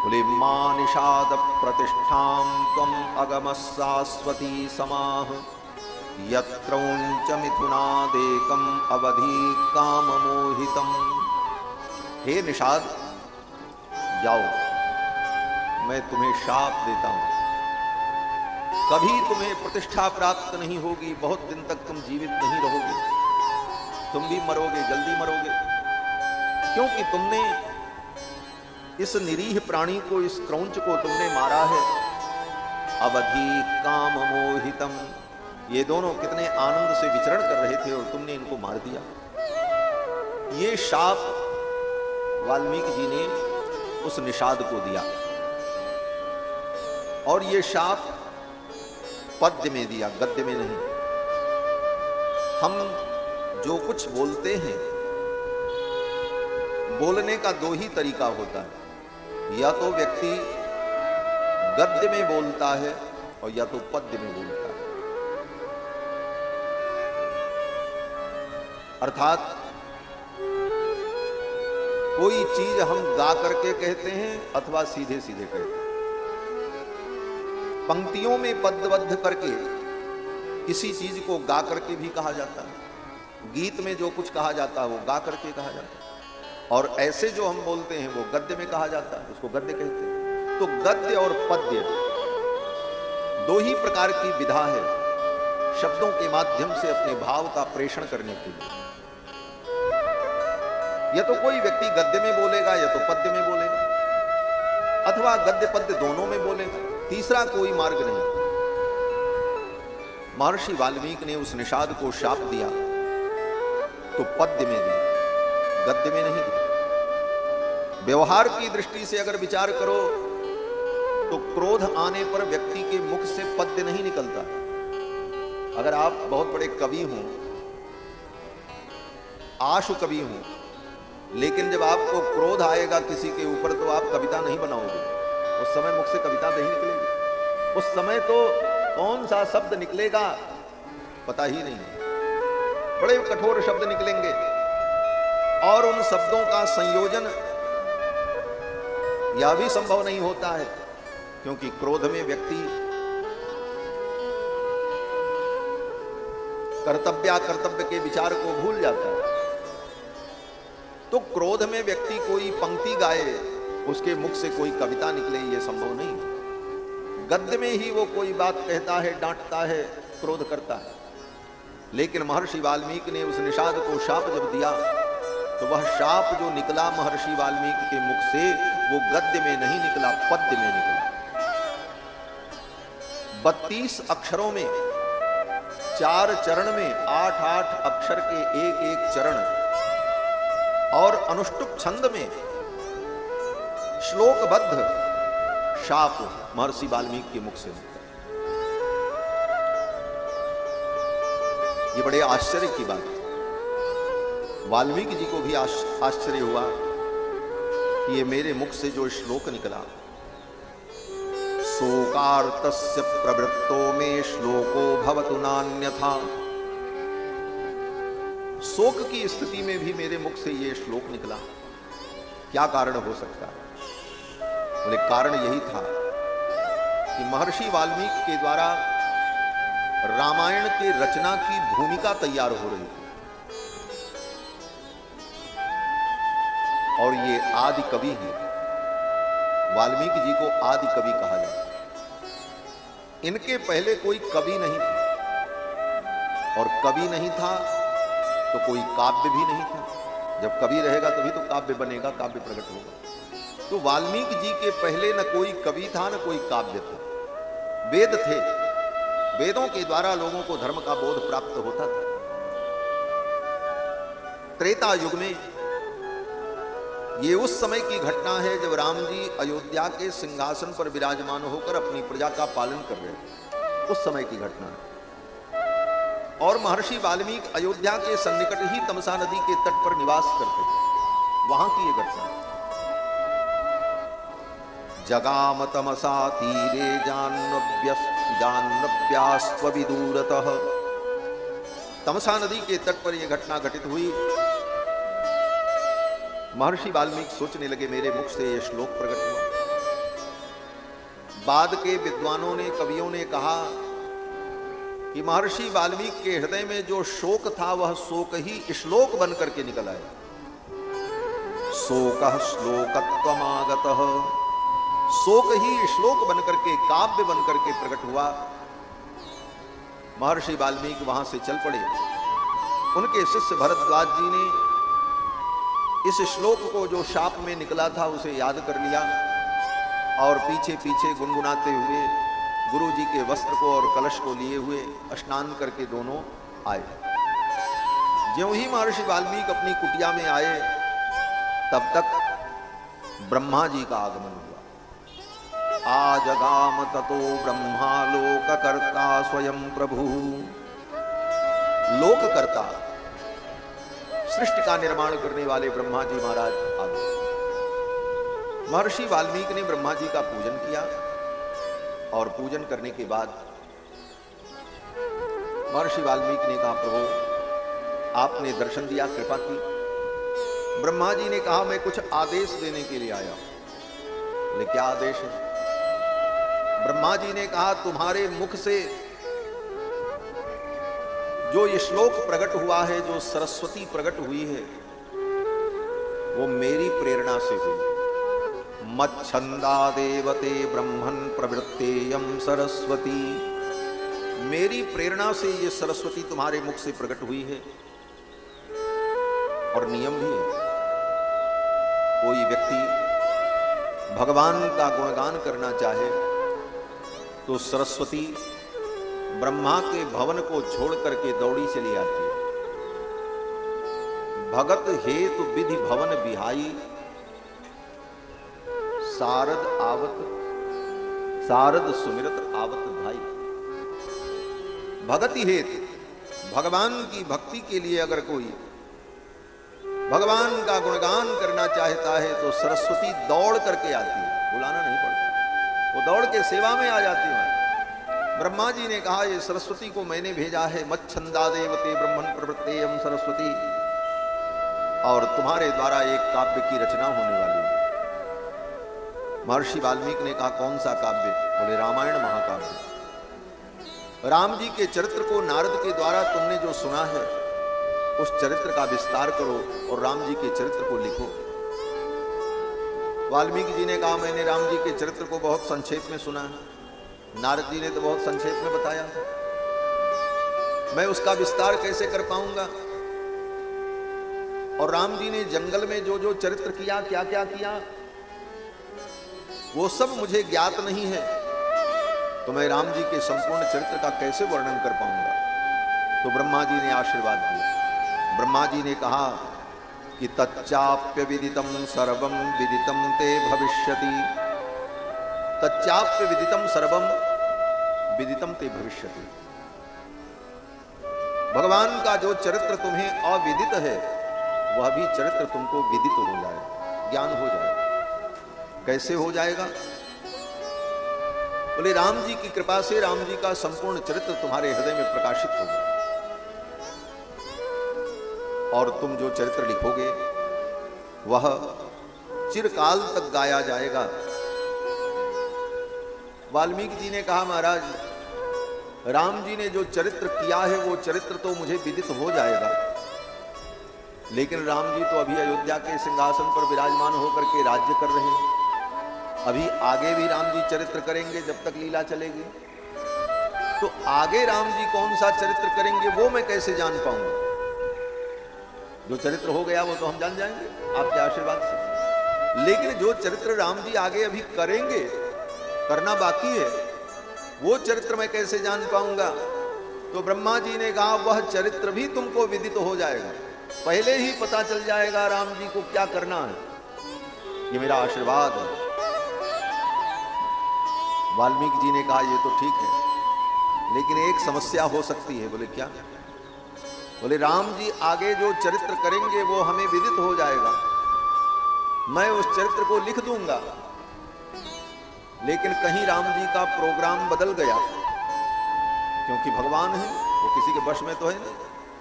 बोले, मां निषाद प्रतिष्ठां त्वं अगम शाश्वती समाह, यत्रौंच मिथुनादेकम अवधि काम मोहितम। हे निषाद, जाओ, मैं तुम्हें शाप देता हूं। कभी तुम्हें प्रतिष्ठा प्राप्त नहीं होगी, बहुत दिन तक तुम जीवित नहीं रहोगे, तुम भी मरोगे, जल्दी मरोगे, क्योंकि तुमने इस निरीह प्राणी को, इस क्रौंच को तुमने मारा है। अवधि काम मोहितम, ये दोनों कितने आनंद से विचरण कर रहे थे और तुमने इनको मार दिया। ये शाप वाल्मीकि जी ने उस निषाद को दिया, और ये शाप पद्य में दिया, गद्य में नहीं। हम जो कुछ बोलते हैं, बोलने का दो ही तरीका होता है, या तो व्यक्ति गद्य में बोलता है और या तो पद्य में बोलता है। अर्थात कोई चीज हम गा करके कहते हैं अथवा सीधे सीधे कहते हैं। पंक्तियों में पद्यबद्ध करके किसी चीज को गा करके भी कहा जाता है, गीत में जो कुछ कहा जाता है वो गा करके कहा जाता है, और ऐसे जो हम बोलते हैं वो गद्य में कहा जाता है, उसको गद्य कहते हैं। तो गद्य और पद्य दो ही प्रकार की विधा है शब्दों के माध्यम से अपने भाव का प्रेषण करने के लिए। या तो कोई व्यक्ति गद्य में बोलेगा या तो पद्य में बोलेगा, अथवा गद्य पद्य दोनों में बोलेगा, तीसरा कोई मार्ग नहीं। महर्षि वाल्मीकि ने उस निषाद को शाप दिया तो पद्य में दी, गद्य में नहीं दी। व्यवहार की दृष्टि से अगर विचार करो तो क्रोध आने पर व्यक्ति के मुख से पद्य नहीं निकलता। अगर आप बहुत बड़े कवि हों, आशु कवि हों, लेकिन जब आपको क्रोध आएगा किसी के ऊपर तो आप कविता नहीं बनाओगे, उस समय मुख से कविता नहीं निकलेगी। उस समय तो कौन सा शब्द निकलेगा पता ही नहीं, बड़े कठोर शब्द निकलेंगे और उन शब्दों का संयोजन यह भी संभव नहीं होता है, क्योंकि क्रोध में व्यक्ति कर्तव्य के विचार को भूल जाता है। तो क्रोध में व्यक्ति कोई पंक्ति गाए, उसके मुख से कोई कविता निकले, यह संभव नहीं। गद्य में ही वो कोई बात कहता है, डांटता है, क्रोध करता है। लेकिन महर्षि वाल्मीकि ने उस निषाद को शाप जब दिया तो वह शाप जो निकला महर्षि वाल्मीकि के मुख से वो गद्य में नहीं निकला, पद्य में निकला। 32 अक्षरों में 4 चरण में 8-8 अक्षर के एक चरण और अनुष्टुप छंद में श्लोकबद्ध शाप महर्षि वाल्मीकि के मुख से निकला। ये बड़े आश्चर्य की बात है। वाल्मीकि जी को भी आश्चर्य हुआ कि ये मेरे मुख से जो श्लोक निकला, शोकार्तस्य प्रवृत्तो में श्लोको भवतु नान्यथा, शोक की स्थिति में भी मेरे मुख से ये श्लोक निकला, क्या कारण हो सकता है? बोले कारण यही था कि महर्षि वाल्मीकि के द्वारा रामायण के रचना की भूमिका तैयार हो रही थी, और ये आदि कवि हैं। वाल्मीकि जी को आदि कवि कहा जाता है। इनके पहले कोई कवि नहीं था, और कवि नहीं था तो कोई काव्य भी नहीं था। जब कवि रहेगा तभी तो काव्य बनेगा, काव्य प्रकट होगा। तो वाल्मीकि जी के पहले न कोई कवि था न कोई काव्य था। वेद थे, वेदों के द्वारा लोगों को धर्म का बोध प्राप्त होता था। त्रेता युग में ये उस समय की घटना है जब राम जी अयोध्या के सिंहासन पर विराजमान होकर अपनी प्रजा का पालन कर रहे थे, उस समय की घटना है। और महर्षि वाल्मीकि अयोध्या के सन्निकट ही तमसा नदी के तट पर निवास करते थे, वहां की ये घटना है। जगाम तमसा तीरे जाह्नव्यास्त्वविदूरतः, तमसा नदी के तट पर यह घटना घटित हुई। महर्षि वाल्मीकि सोचने लगे मेरे मुख से यह श्लोक प्रकट हुआ। बाद के विद्वानों ने, कवियों ने कहा कि महर्षि वाल्मीकि के हृदय में जो शोक था वह शोक ही श्लोक बन करके निकल आया। शोकः श्लोकत्वमागतः, शोक ही श्लोक बन करके, काव्य बन करके प्रकट हुआ। महर्षि वाल्मीकि वहां से चल पड़े। उनके शिष्य भरद्वाज जी ने इस श्लोक को जो शाप में निकला था उसे याद कर लिया और पीछे पीछे गुनगुनाते हुए गुरु जी के वस्त्र को और कलश को लिए हुए स्नान करके दोनों आए। ज्यों ही महर्षि वाल्मीकि अपनी कुटिया में आए तब तक ब्रह्मा जी का आगमन हुआ। आजगाम ततो ब्रह्मा लोककर्ता स्वयं प्रभु, लोककर्ता सृष्टि का निर्माण करने वाले ब्रह्मा जी महाराज आ गए। महर्षि वाल्मीकि ने ब्रह्मा जी का पूजन किया और पूजन करने के बाद महर्षि वाल्मीकि ने कहा प्रभु आपने दर्शन दिया, कृपा की। ब्रह्मा जी ने कहा मैं कुछ आदेश देने के लिए आया। बोले क्या आदेश है? ब्रह्मा जी ने कहा तुम्हारे मुख से जो ये श्लोक प्रकट हुआ है, जो सरस्वती प्रकट हुई है, वो मेरी प्रेरणा से हुई। मच्छंदा देवते ब्रह्मन् प्रवृत्तेयं सरस्वती, मेरी प्रेरणा से ये सरस्वती तुम्हारे मुख से प्रकट हुई है। और नियम भी है, कोई व्यक्ति भगवान का गुणगान करना चाहे तो सरस्वती ब्रह्मा के भवन को छोड़ करके दौड़ी चली आती है। भगत हेतु विधि भवन बिहाई, सारद आवत सारद सुमिरत आवत भाई। भगति हेतु, भगवान की भक्ति के लिए अगर कोई भगवान का गुणगान करना चाहता है तो सरस्वती दौड़ करके आती है, बुलाना नहीं पड़ता, वो दौड़ के सेवा में आ जाती है। ब्रह्मा जी ने कहा, ये सरस्वती को मैंने भेजा है, मच्छंदा देवते ब्रह्मन् प्रवृत्तेयं सरस्वती, और तुम्हारे द्वारा एक काव्य की रचना होने वाली है। महर्षि वाल्मीकि ने कहा, कौन सा काव्य? बोले रामायण महाकाव्य। राम जी के चरित्र को नारद के द्वारा तुमने जो सुना है, उस चरित्र का विस्तार करो और राम जी के चरित्र को लिखो। वाल्मीकि जी ने कहा, मैंने राम जी के चरित्र को बहुत संक्षेप में सुना है, नारद जी ने तो बहुत संक्षेप में बताया, मैं उसका विस्तार कैसे कर पाऊंगा? और राम जी ने जंगल में जो जो चरित्र किया, क्या क्या किया, वो सब मुझे ज्ञात नहीं है, तो मैं राम जी के संपूर्ण चरित्र का कैसे वर्णन कर पाऊंगा? तो ब्रह्मा जी ने आशीर्वाद दिया। ब्रह्मा जी ने कहा कि तच्चाप्य विदितम सर्वम विदितम ते भविष्यति, तच्चाप्य विदितम सर्वम विदितम ते भविष्यति। भगवान का जो चरित्र तुम्हें अविदित है, वह भी चरित्र तुमको विदित हो जाए, ज्ञान हो जाए। कैसे हो जाएगा? बोले राम जी की कृपा से राम जी का संपूर्ण चरित्र तुम्हारे हृदय में प्रकाशित होगा, और तुम जो चरित्र लिखोगे वह चिरकाल तक गाया जाएगा। वाल्मीकि जी ने कहा, महाराज राम जी ने जो चरित्र किया है, वो चरित्र तो मुझे विदित हो जाएगा, लेकिन राम जी तो अभी अयोध्या के सिंहासन पर विराजमान होकर के राज्य कर रहे हैं। अभी आगे भी राम जी चरित्र करेंगे जब तक लीला चलेगी, तो आगे राम जी कौन सा चरित्र करेंगे वो मैं कैसे जान पाऊंगा? जो चरित्र हो गया वो तो हम जान जाएंगे आपके आशीर्वाद से, लेकिन जो चरित्र राम जी आगे अभी करेंगे, करना बाकी है, वो चरित्र मैं कैसे जान पाऊंगा? तो ब्रह्मा जी ने कहा, वह चरित्र भी तुमको विदित हो जाएगा, पहले ही पता चल जाएगा राम जी को क्या करना है। ये मेरा आशीर्वाद है। वाल्मीकि जी ने कहा, ये तो ठीक है, लेकिन एक समस्या हो सकती है। बोले क्या? बोले राम जी आगे जो चरित्र करेंगे वो हमें विदित हो जाएगा, मैं उस चरित्र को लिख दूंगा, लेकिन कहीं राम जी का प्रोग्राम बदल गया, क्योंकि भगवान है, वो किसी के वश में तो है नहीं।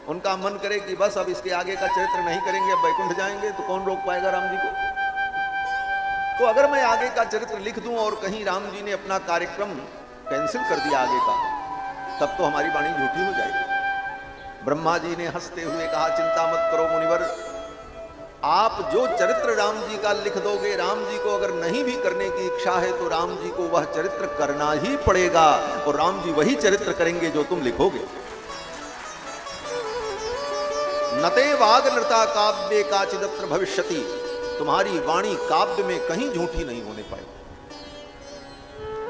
उनका मन करे कि बस अब इसके आगे का चरित्र नहीं करेंगे, अब वैकुंठ जाएंगे, तो कौन रोक पाएगा राम जी को? तो अगर मैं आगे का चरित्र लिख दूं और कहीं राम जी ने अपना कार्यक्रम कैंसिल कर दिया आगे का, तब तो हमारी वाणी झूठी हो जाएगी। ब्रह्मा जी ने हंसते हुए कहा, चिंता मत करो मुनिवर, आप जो चरित्र राम जी का लिख दोगे, राम जी को अगर नहीं भी करने की इच्छा है तो राम जी को वह चरित्र करना ही पड़ेगा, और राम जी वही चरित्र करेंगे जो तुम लिखोगे। नते वाग नृता काव्ये काचिदत्र भविष्यति, तुम्हारी वाणी काव्य में कहीं झूठी नहीं होने पाएगी।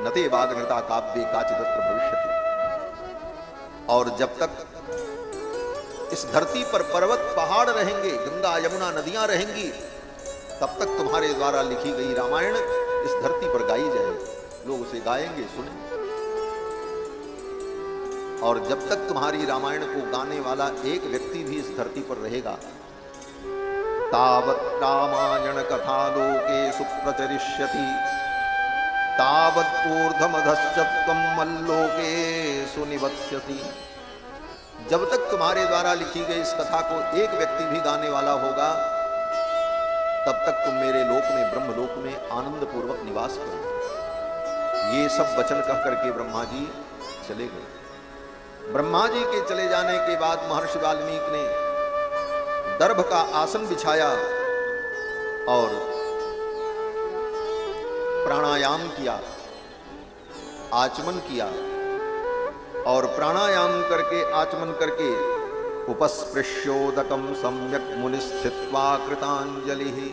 नते वाग नृता काव्ये काचिदत्र भविष्यति। और जब तक इस धरती पर पर्वत पहाड़ रहेंगे, गंगा यमुना नदियां रहेंगी, तब तक तुम्हारे द्वारा लिखी गई रामायण इस धरती पर गाई जाएगी, लोग उसे गाएंगे, सुनेंगे। और जब तक तुम्हारी रामायण को गाने वाला एक व्यक्ति भी इस धरती पर रहेगा, तावत् रामायण कथा लोके सुप्रचरिष्यति, तावत् ऊर्ध्वमधश्च त्वं मल्लोके सुनिवत्स्यसि। जब तक तुम्हारे द्वारा लिखी गई इस कथा को एक व्यक्ति भी गाने वाला होगा, तब तक तुम मेरे लोक में, ब्रह्मलोक में आनंद पूर्वक निवास करोगे। ये सब वचन कह करके ब्रह्मा जी चले गए। ब्रह्मा जी के चले जाने के बाद महर्षि वाल्मीकि ने दर्भ का आसन बिछाया और प्राणायाम किया, आचमन किया और प्राणायाम करके आचमन करके उपस्पृश्योदकम सम्यक मुनिस्थित्वा कृतांजलि।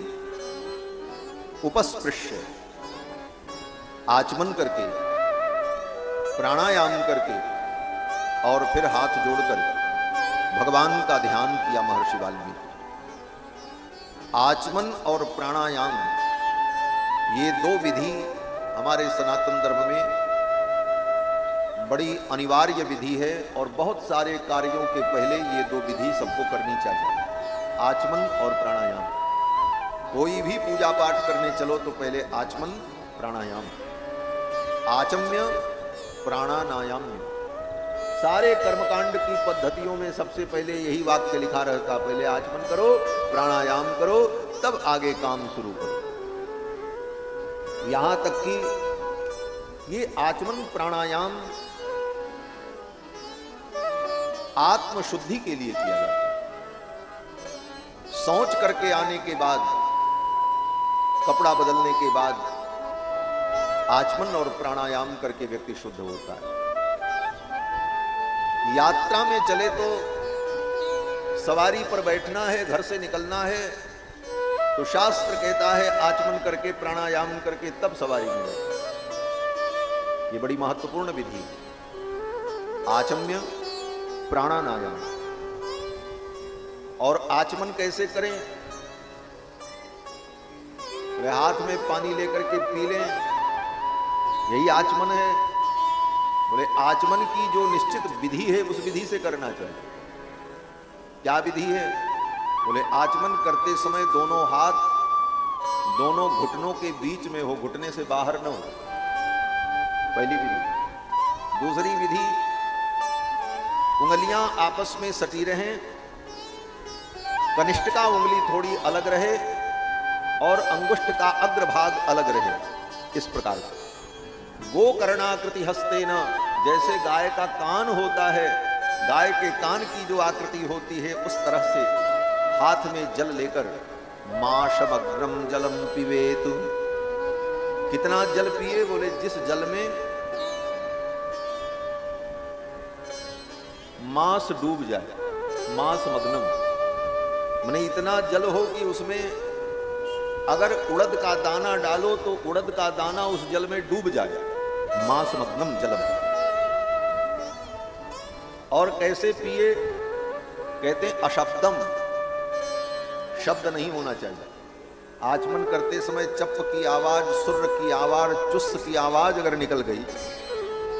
उपस्पृश्य आचमन करके प्राणायाम करके और फिर हाथ जोड़कर भगवान का ध्यान किया महर्षि वाल्मीकि। आचमन और प्राणायाम ये दो विधि हमारे सनातन धर्म में बड़ी अनिवार्य विधि है और बहुत सारे कार्यों के पहले ये दो विधि सबको करनी चाहिए, आचमन और प्राणायाम। कोई भी पूजा पाठ करने चलो तो पहले आचमन प्राणायाम, आचम्य प्राणानायाम्य। सारे कर्मकांड की पद्धतियों में सबसे पहले यही वाक्य लिखा रहता, पहले आचमन करो, प्राणायाम करो, तब आगे काम शुरू करो। यहां तक कि ये आचमन प्राणायाम आत्म शुद्धि के लिए किया जाता है। शौच करके आने के बाद, कपड़ा बदलने के बाद आचमन और प्राणायाम करके व्यक्ति शुद्ध होता है। यात्रा में चले तो सवारी पर बैठना है, घर से निकलना है तो शास्त्र कहता है आचमन करके प्राणायाम करके तब सवारी में बैठे। ये बड़ी महत्वपूर्ण विधि है, आचम्य प्राणायाम। और आचमन कैसे करें? वे हाथ में पानी लेकर के पी लें, यही आचमन है। बोले आचमन की जो निश्चित विधि है उस विधि से करना चाहिए। क्या विधि है? बोले आचमन करते समय दोनों हाथ दोनों घुटनों के बीच में हो, घुटने से बाहर न हो, पहली विधि। दूसरी विधि, उंगलियां आपस में सटी रहें, कनिष्ठ का उंगली थोड़ी अलग रहे और अंगुष्ठ का अग्रभाग अलग रहे। इस प्रकार से गोकर्णाकृति हस्तेन, जैसे गाय का कान होता है, गाय के कान की जो आकृति होती है उस तरह से हाथ में जल लेकर माशमग्रम जलम पिबेत। कितना जल पिए? बोले जिस जल में मांस डूब जाए, मांस मग्नम, माने इतना जल हो कि उसमें अगर उड़द का दाना डालो तो उड़द का दाना उस जल में डूब जाए, मांस मग्नम जलम। और कैसे पिए? कहते हैं अशब्दम, शब्द नहीं होना चाहिए। आचमन करते समय चप की आवाज, सुर्र की आवाज, चुस्स की आवाज अगर निकल गई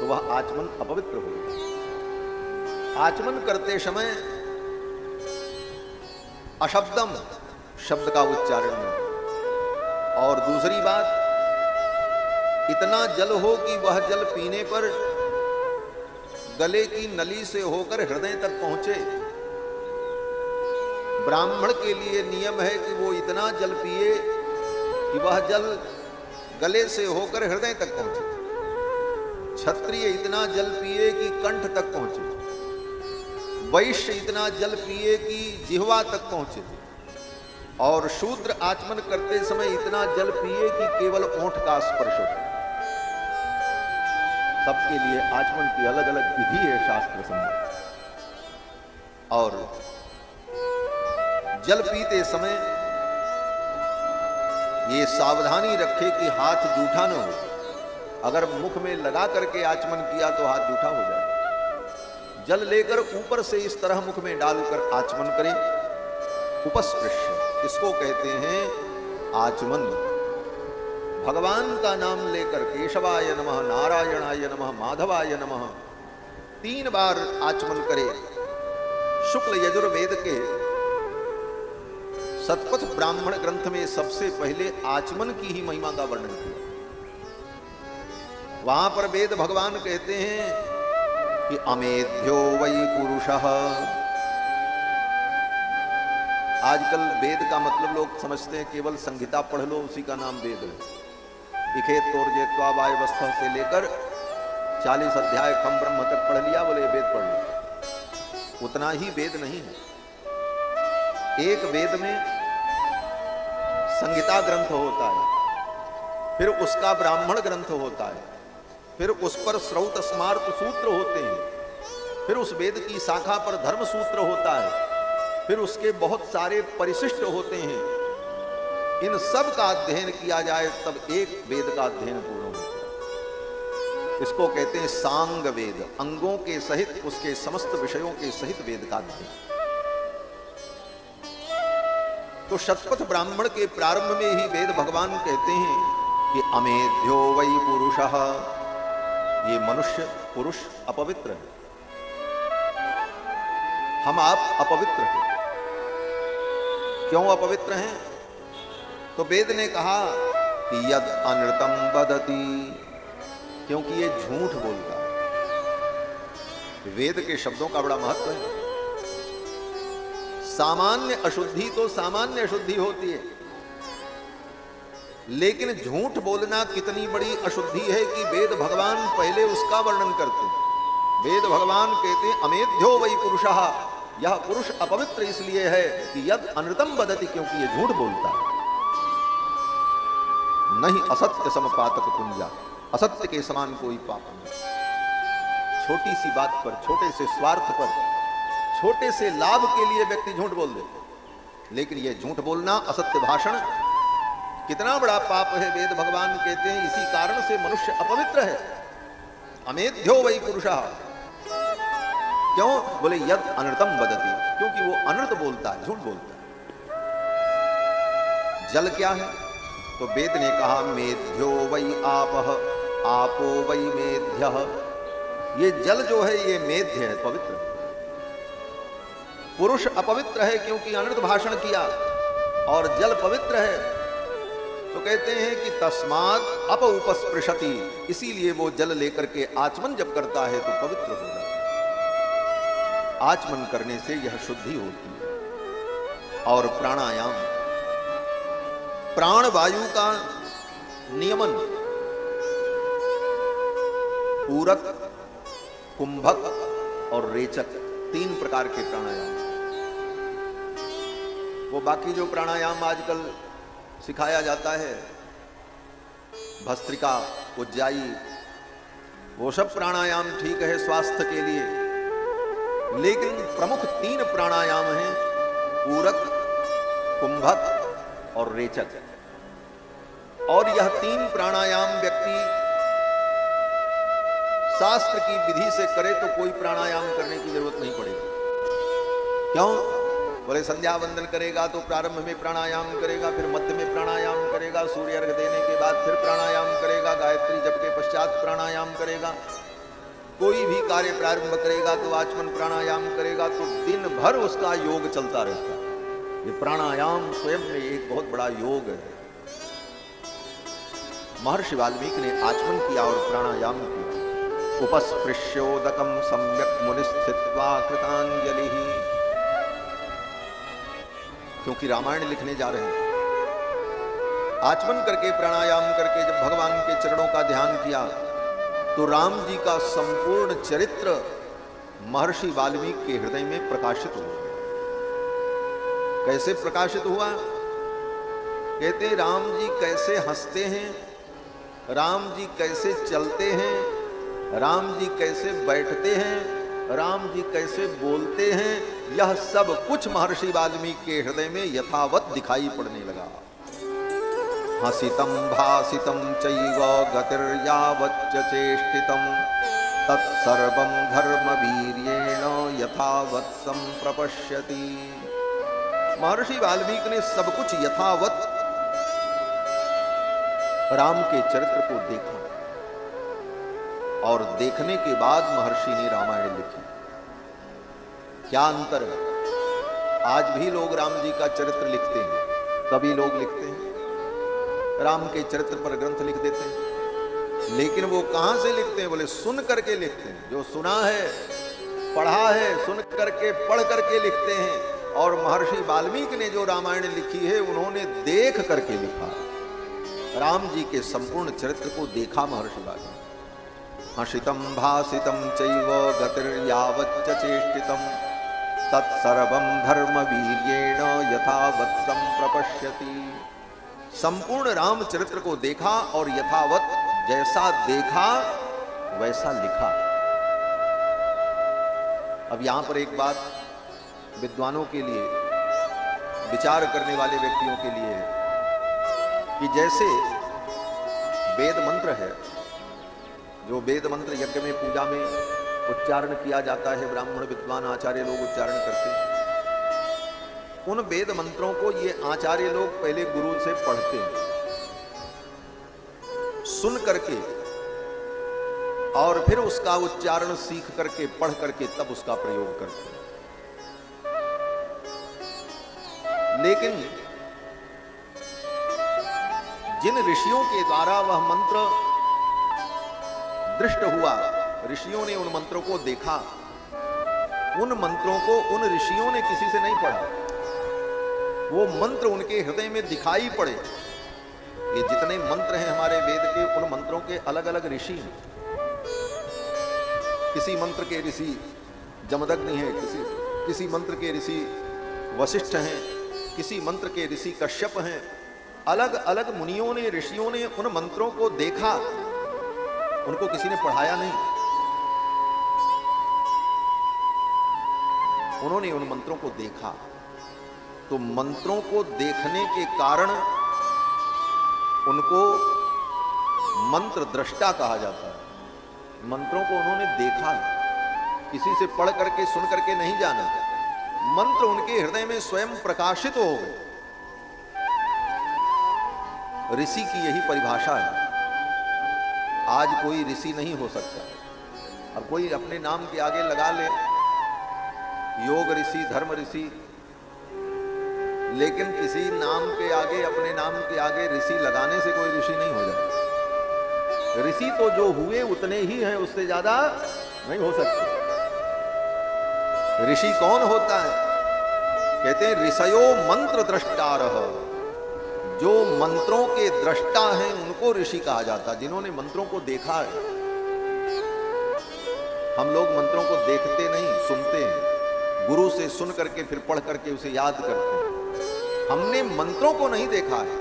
तो वह आचमन अपवित्र हो गया। आचमन करते समय अशब्दम, शब्द का उच्चारण नहीं। और दूसरी बात, इतना जल हो कि वह जल पीने पर गले की नली से होकर हृदय तक पहुंचे। ब्राह्मण के लिए नियम है कि वो इतना जल पिए कि वह जल गले से होकर हृदय तक पहुंचे। क्षत्रिय इतना जल पिए कि कंठ तक पहुंचे। वैश्य इतना जल पिए कि जिह्वा तक पहुंचे। और शूद्र आचमन करते समय इतना जल पिए कि केवल ओंठ का स्पर्श हो। सबके लिए आचमन की अलग अलग विधि है शास्त्र सम्मत। और जल पीते समय ये सावधानी रखे कि हाथ जूठा न हो। अगर मुख में लगा करके आचमन किया तो हाथ जूठा हो जाए। जल लेकर ऊपर से इस तरह मुख में डालकर आचमन करें। उपस्पृश्य, इसको कहते हैं आचमन। भगवान का नाम लेकर केशवाय नमः, नारायणाय नमः, माधवाय नमः 3 बार आचमन करे। शुक्ल यजुर्वेद के सतपथ ब्राह्मण ग्रंथ में सबसे पहले आचमन की ही महिमा का वर्णन किया। वहां पर वेद भगवान कहते हैं कि अमेध्यो वै पुरुषः। आजकल वेद का मतलब लोग समझते हैं केवल संहिता पढ़ लो उसी का नाम वेद है। इखे तोर्जेत्वा वायवस्था से लेकर 40 अध्याय खम ब्रह्म तक पढ़ लिया, बोले वेद पढ़ लिया। उतना ही वेद नहीं है। एक वेद में संहिता ग्रंथ होता है, फिर उसका ब्राह्मण ग्रंथ होता है, फिर उस पर श्रौत स्मार्त सूत्र होते हैं, फिर उस वेद की शाखा पर धर्म सूत्र होता है, फिर उसके बहुत सारे परिशिष्ट होते हैं। इन सब का अध्ययन किया जाए तब एक वेद का अध्ययन पूर्ण होता है। इसको कहते हैं सांग वेद, अंगों के सहित उसके समस्त विषयों के सहित वेद का अध्ययन। तो शतपथ ब्राह्मण के प्रारंभ में ही वेद भगवान कहते हैं कि अमेध्यो वै पुरुषः, ये मनुष्य पुरुष अपवित्र है, हम आप अपवित्र हैं। क्यों अपवित्र हैं? तो वेद ने कहा कि यद अनृतम वदति, क्योंकि ये झूठ बोलता है। वेद के शब्दों का बड़ा महत्व है। सामान्य अशुद्धि तो सामान्य अशुद्धि होती है, लेकिन झूठ बोलना कितनी बड़ी अशुद्धि है कि वेद भगवान पहले उसका वर्णन करते हैं। वेद भगवान कहते हैं अमेध्यो वै पुरुषः, यह पुरुष अपवित्र इसलिए है कि यद अनृतम वदति, क्योंकि यह झूठ बोलता है। नहीं असत्य समपातक पुंजा, असत्य के समान कोई पाप नहीं। छोटी सी बात पर, छोटे से स्वार्थ पर, छोटे से लाभ के लिए व्यक्ति झूठ बोल दे, लेकिन यह झूठ बोलना, असत्य भाषण कितना बड़ा पाप है। वेद भगवान कहते हैं इसी कारण से मनुष्य अपवित्र है। अमेध्यो वै पुरुषः, क्यों? बोले यद अनृतम वदति, क्योंकि वो अनर्थ बोलता है, झूठ बोलता है। जल क्या है? तो वेद ने कहा मेध्यो वै आपः, आपो वै मेध्यः, ये जल जो है ये मेध्य है, पवित्र है। पुरुष अपवित्र है क्योंकि अनर्थ भाषण किया, और जल पवित्र है। तो कहते हैं कि तस्मात् अप उपस्पृशति, इसीलिए वो जल लेकर के आचमन जब करता है तो पवित्र हो जाता है। आचमन करने से यह शुद्धि होती है। और प्राणायाम, प्राण वायु का नियमन, पूरक, कुंभक और रेचक, 3 प्रकार के प्राणायाम। वो बाकी जो प्राणायाम आजकल सिखाया जाता है, भस्त्रिका, उज्जाई, वो सब प्राणायाम ठीक है स्वास्थ्य के लिए, लेकिन प्रमुख 3 प्राणायाम हैं, पूरक, कुंभक और रेचक। और यह 3 प्राणायाम व्यक्ति शास्त्र की विधि से करे तो कोई प्राणायाम करने की जरूरत नहीं पड़ेगी। क्यों? बोले संध्या वंदन करेगा तो प्रारंभ में प्राणायाम करेगा, फिर मध्य में प्राणायाम करेगा, सूर्य अर्घ देने के बाद फिर प्राणायाम करेगा, गायत्री जप के पश्चात प्राणायाम करेगा, कोई भी कार्य प्रारंभ करेगा तो आचमन प्राणायाम करेगा, तो दिन भर उसका योग चलता रहता है। ये प्राणायाम स्वयं में एक बहुत बड़ा योग है। महर्षि वाल्मीकि ने आचमन किया और प्राणायाम किया। उपस्पृश्योदकम सम्यक मुनिस्थित्वा कृतांजलि, क्योंकि रामायण लिखने जा रहे हैं। आचमन करके प्राणायाम करके जब भगवान के चरणों का ध्यान किया तो राम जी का संपूर्ण चरित्र महर्षि वाल्मीकि के हृदय में प्रकाशित हुआ। कैसे प्रकाशित हुआ? कहते राम जी कैसे हंसते हैं, राम जी कैसे चलते हैं, राम जी कैसे बैठते हैं, राम जी कैसे बोलते हैं, यह सब कुछ महर्षि वाल्मीकि के हृदय में यथावत दिखाई पड़ने लगा। हसितम भासितम चैव गतिर्यावच्च चेष्टितम तत्सर्वं धर्मवीर्येण यथावत् संप्रपश्यति। महर्षि वाल्मीकि ने सब कुछ यथावत राम के चरित्र को देखा, और देखने के बाद महर्षि ने रामायण लिखी। क्या अंतर है? आज भी लोग राम जी का चरित्र लिखते हैं, सभी लोग लिखते हैं, राम के चरित्र पर ग्रंथ लिख देते हैं, लेकिन वो कहां से लिखते हैं? बोले सुन करके लिखते हैं। जो सुना है, पढ़ा है, सुन करके पढ़ करके लिखते हैं। और महर्षि वाल्मीकि ने जो रामायण लिखी है उन्होंने देख करके लिखा। राम जी के संपूर्ण चरित्र को देखा महर्षि वाल्मीकि। हसितं भासितं चैव गतिर्यावच्च चेष्टितं तत्सर्वं धर्मवीर्येण यथावत् संप्रपश्यति। संपूर्ण रामचरित्र को देखा और यथावत जैसा देखा वैसा लिखा। अब यहां पर एक बात विद्वानों के लिए, विचार करने वाले व्यक्तियों के लिए है कि जैसे वेद मंत्र है, जो वेद मंत्र यज्ञ में पूजा में उच्चारण किया जाता है, ब्राह्मण विद्वान आचार्य लोग उच्चारण करते हैं, उन वेद मंत्रों को ये आचार्य लोग पहले गुरु से पढ़ते हैं, सुन करके और फिर उसका उच्चारण सीख करके पढ़ करके तब उसका प्रयोग करते हैं। लेकिन जिन ऋषियों के द्वारा वह मंत्र दृष्ट हुआ, ऋषियों ने उन मंत्रों को देखा, उन मंत्रों को उन ऋषियों ने किसी से नहीं पढ़ा, वो मंत्र उनके हृदय में दिखाई पड़े। ये जितने मंत्र हैं हमारे वेद के, उन मंत्रों के अलग अलग ऋषि हैं। किसी मंत्र के ऋषि जमदग्नि हैं, किसी मंत्र के ऋषि वशिष्ठ हैं, किसी मंत्र के ऋषि कश्यप हैं। अलग अलग मुनियों ने, ऋषियों ने उन मंत्रों को देखा, उनको किसी ने पढ़ाया नहीं, उन्होंने उन मंत्रों को देखा। तो मंत्रों को देखने के कारण उनको मंत्र दृष्टा कहा जाता है। मंत्रों को उन्होंने देखा, किसी से पढ़ करके सुन करके नहीं जाना, मंत्र उनके हृदय में स्वयं प्रकाशित हो गए। ऋषि की यही परिभाषा है। आज कोई ऋषि नहीं हो सकता। अब कोई अपने नाम के आगे लगा ले योग ऋषि, धर्म ऋषि, लेकिन किसी नाम के आगे, अपने नाम के आगे ऋषि लगाने से कोई ऋषि नहीं हो जाता। ऋषि तो जो हुए उतने ही हैं, उससे ज्यादा नहीं हो सकते। ऋषि कौन होता है? कहते हैं ऋषयो मंत्र द्रष्टारः। जो मंत्रों के दृष्टा हैं उनको ऋषि कहा जाता है, जिन्होंने मंत्रों को देखा है। हम लोग मंत्रों को देखते नहीं, सुनते हैं, गुरु से सुन करके फिर पढ़ करके उसे याद करते हैं। हमने मंत्रों को नहीं देखा है,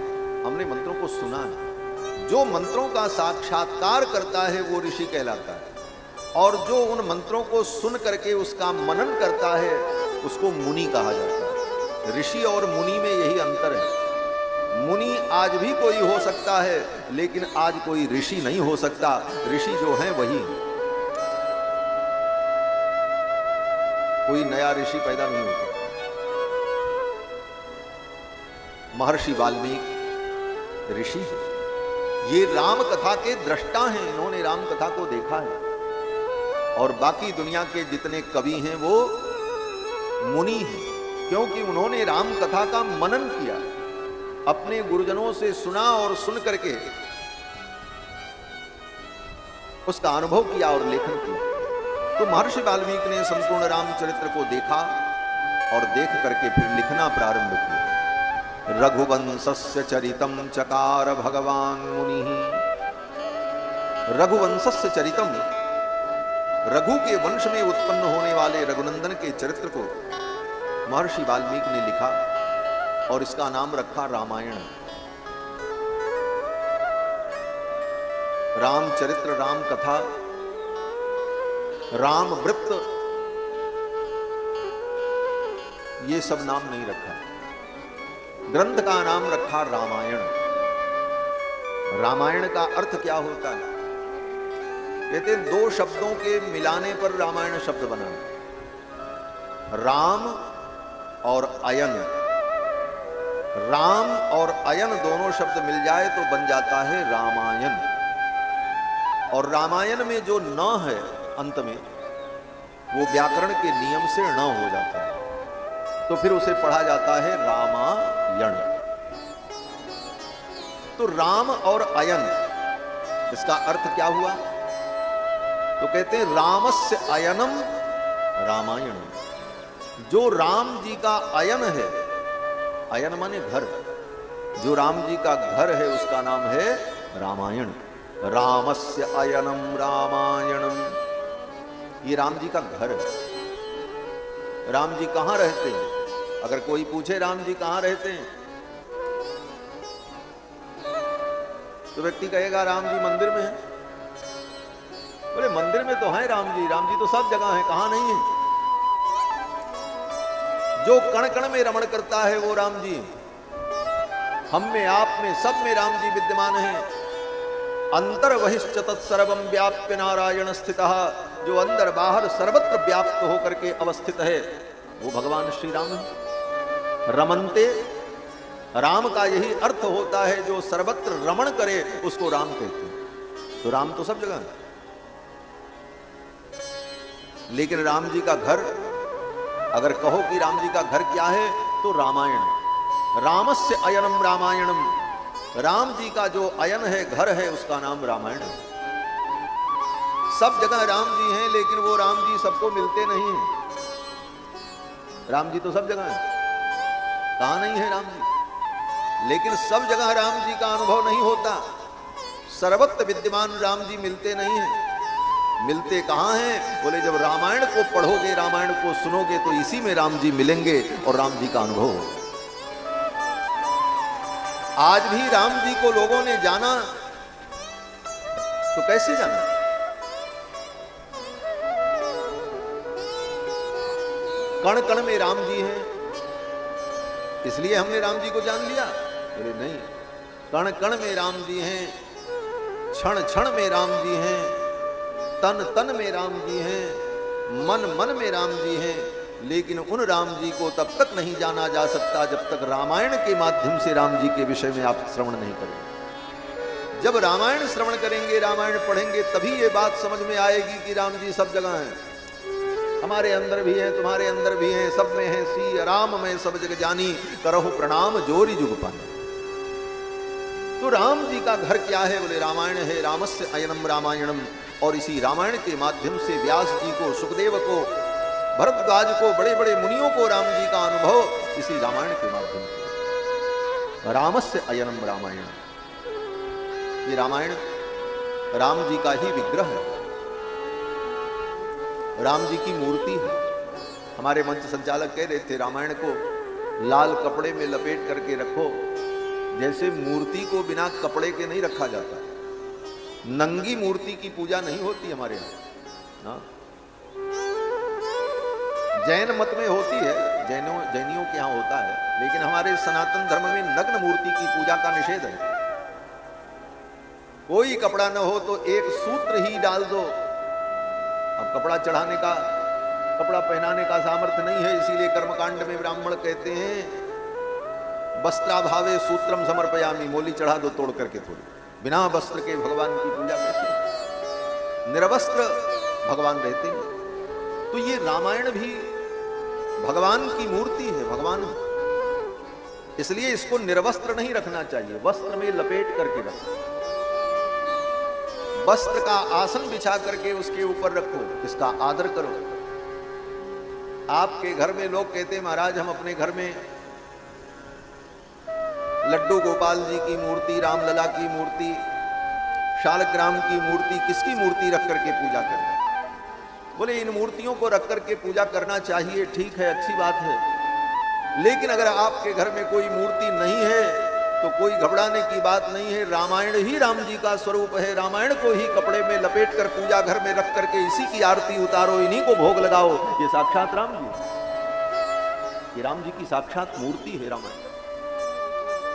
हमने मंत्रों को सुना है। जो मंत्रों का साक्षात्कार करता है वो ऋषि कहलाता है, और जो उन मंत्रों को सुन करके उसका मनन करता है उसको मुनि कहा जाता है। ऋषि और मुनि में यही अंतर है। मुनि आज भी कोई हो सकता है, लेकिन आज कोई ऋषि नहीं हो सकता। ऋषि जो है वही, कोई नया ऋषि पैदा नहीं हो सकता। महर्षि वाल्मीकि ऋषि है, ये राम कथा के दृष्टा हैं, इन्होंने राम कथा को देखा है। और बाकी दुनिया के जितने कवि हैं वो मुनि हैं, क्योंकि उन्होंने राम कथा का मनन किया, अपने गुरुजनों से सुना और सुन करके उसका अनुभव किया और लेखन किया। तो महर्षि वाल्मीकि ने संपूर्ण रामचरित्र को देखा और देख करके फिर लिखना प्रारंभ किया। रघुवंशस्य चरितम चकार भगवान मुनि। रघुवंशस्य चरितम, रघु के वंश में उत्पन्न होने वाले रघुनंदन के चरित्र को महर्षि वाल्मीकि ने लिखा और इसका नाम रखा रामायण। रामचरित्र, राम कथा, राम वृत्त, ये सब नाम नहीं रखा। ग्रंथ का नाम रखा रामायण। रामायण का अर्थ क्या होता है? कहते हैं दो शब्दों के मिलाने पर रामायण शब्द बना। राम और अयन। राम और अयन दोनों शब्द मिल जाए तो बन जाता है रामायण। और रामायण में जो न है अंत में, वो व्याकरण के नियम से न हो जाता है, तो फिर उसे पढ़ा जाता है रामायण। तो राम और अयन, इसका अर्थ क्या हुआ? तो कहते हैं रामस्य अयनम रामायण। जो राम जी का अयन है, अयन माने घर, जो राम जी का घर है उसका नाम है रामायण। रामस्य अयनम रामायणम, ये राम जी का घर है। राम जी कहां रहते हैं? अगर कोई पूछे राम जी कहां रहते हैं तो व्यक्ति कहेगा राम जी मंदिर में है। बोले मंदिर में तो है राम जी तो सब जगह है, कहां नहीं है? जो कण कण में रमण करता है वो राम जी, हम में आप में सब में राम जी विद्यमान है। अंतर बहिश्च तत्सर्वं व्याप्य नारायण स्थितः, जो अंदर बाहर सर्वत्र व्याप्त होकर के अवस्थित है वो भगवान श्री राम है। रमनते, राम का यही अर्थ होता है, जो सर्वत्र रमण करे उसको राम कहते हैं। तो राम तो सब जगह है, लेकिन राम जी का घर, अगर कहो कि राम जी का घर क्या है तो रामायण। रामस्य अयनम रामायणम, राम जी का जो अयन है, घर है, उसका नाम रामायण है। सब जगह राम जी हैं, लेकिन वो राम जी सबको मिलते नहीं हैं। राम जी तो सब जगह है, कहां नहीं है राम जी, लेकिन सब जगह राम जी का अनुभव नहीं होता। सर्वत्र विद्यमान राम जी मिलते नहीं हैं। मिलते कहां हैं? बोले जब रामायण को पढ़ोगे, रामायण को सुनोगे तो इसी में राम जी मिलेंगे और राम जी का अनुभव होगा। आज भी राम जी को लोगों ने जाना तो कैसे जाना? कण कण में राम जी हैं, इसलिए हमने राम जी को जान लिया? बोले नहीं, कण कण में राम जी हैं, क्षण क्षण में राम जी हैं, तन तन में राम जी हैं, मन मन में राम जी हैं। लेकिन उन राम जी को तब तक नहीं जाना जा सकता जब तक रामायण के माध्यम से राम जी के विषय में आप श्रवण नहीं करेंगे। जब रामायण श्रवण करेंगे, रामायण पढ़ेंगे, तभी ये बात समझ में आएगी कि राम जी सब जगह हैं। हमारे अंदर भी हैं, तुम्हारे अंदर भी हैं, सब में हैं। सी राम में सब जग जानी, करहु प्रणाम जोरी जुग पानी। तो राम जी का घर क्या है? बोले रामायण है। रामस्य अयनम रामायणम, और इसी रामायण के माध्यम से व्यास जी को, सुखदेव को, भरद्वाज को, बड़े बड़े मुनियों को राम जी का अनुभव इसी रामायण के माध्यम से। रामस्य अयनम रामायण, ये रामायण राम जी का ही विग्रह है, राम जी की मूर्ति है। हमारे मंच संचालक कह रहे थे रामायण को लाल कपड़े में लपेट करके रखो, जैसे मूर्ति को बिना कपड़े के नहीं रखा जाता। नंगी मूर्ति की पूजा नहीं होती हमारे यहाँ। जैन मत में होती है, जैनियों के यहाँ होता है, लेकिन हमारे सनातन धर्म में नग्न मूर्ति की पूजा का निषेध है। कोई कपड़ा न हो तो एक सूत्र ही डाल दो। अब कपड़ा चढ़ाने का, कपड़ा पहनाने का सामर्थ्य नहीं है, इसीलिए कर्मकांड में ब्राह्मण कहते हैं वस्त्राभावे सूत्रम समर्पयामि, मोली चढ़ा दो तोड़ करके थोड़ी। बिना वस्त्र के भगवान की पूजा कैसे? निरवस्त्र भगवान रहते हैं। तो ये रामायण भी भगवान की मूर्ति है, भगवान, इसलिए इसको निर्वस्त्र नहीं रखना चाहिए, वस्त्र में लपेट करके रखो। वस्त्र का आसन बिछा करके उसके ऊपर रखो, इसका आदर करो। आपके घर में लोग कहते हैं महाराज हम अपने घर में लड्डू गोपाल जी की मूर्ति, रामलला की मूर्ति, शालग्राम की मूर्ति, किसकी मूर्ति रख करके पूजा करते हैं? बोले इन मूर्तियों को रख करके पूजा करना चाहिए, ठीक है, अच्छी बात है। लेकिन अगर आपके घर में कोई मूर्ति नहीं है तो कोई घबराने की बात नहीं है। रामायण ही राम जी का स्वरूप है। रामायण को ही कपड़े में लपेट कर पूजा घर में रख करके इसी की आरती उतारो, इन्हीं को भोग लगाओ। ये साक्षात राम जी, ये राम जी की साक्षात मूर्ति है रामायण।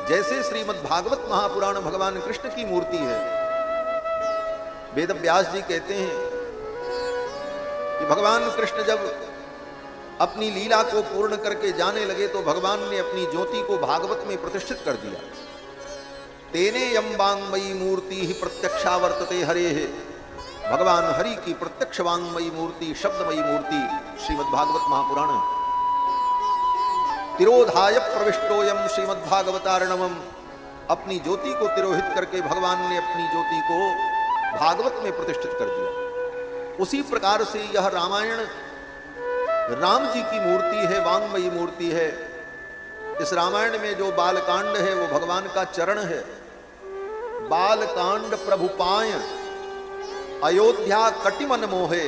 जैसे श्रीमद् भागवत महापुराण भगवान कृष्ण की मूर्ति है। वेद व्यास जी कहते हैं कि भगवान कृष्ण जब अपनी लीला को पूर्ण करके जाने लगे तो भगवान ने अपनी ज्योति को भागवत में प्रतिष्ठित कर दिया। तेने यम वांगमयी मूर्ति ही प्रत्यक्षा वर्तते हरे है। भगवान हरि की प्रत्यक्ष वांगमयी मूर्ति, शब्दमयी मूर्ति श्रीमद् भागवत महापुराण। तिरोधाय प्रविष्टोयम श्रीमद्भागवतारणवम, अपनी ज्योति को तिरोहित करके भगवान ने अपनी ज्योति को भागवत में प्रतिष्ठित कर दिया। उसी प्रकार से यह रामायण राम जी की मूर्ति है, वांगमयी मूर्ति है। इस रामायण में जो बालकांड है वो भगवान का चरण है। बालकांड प्रभु पाय, अयोध्या कटिमन मोहे।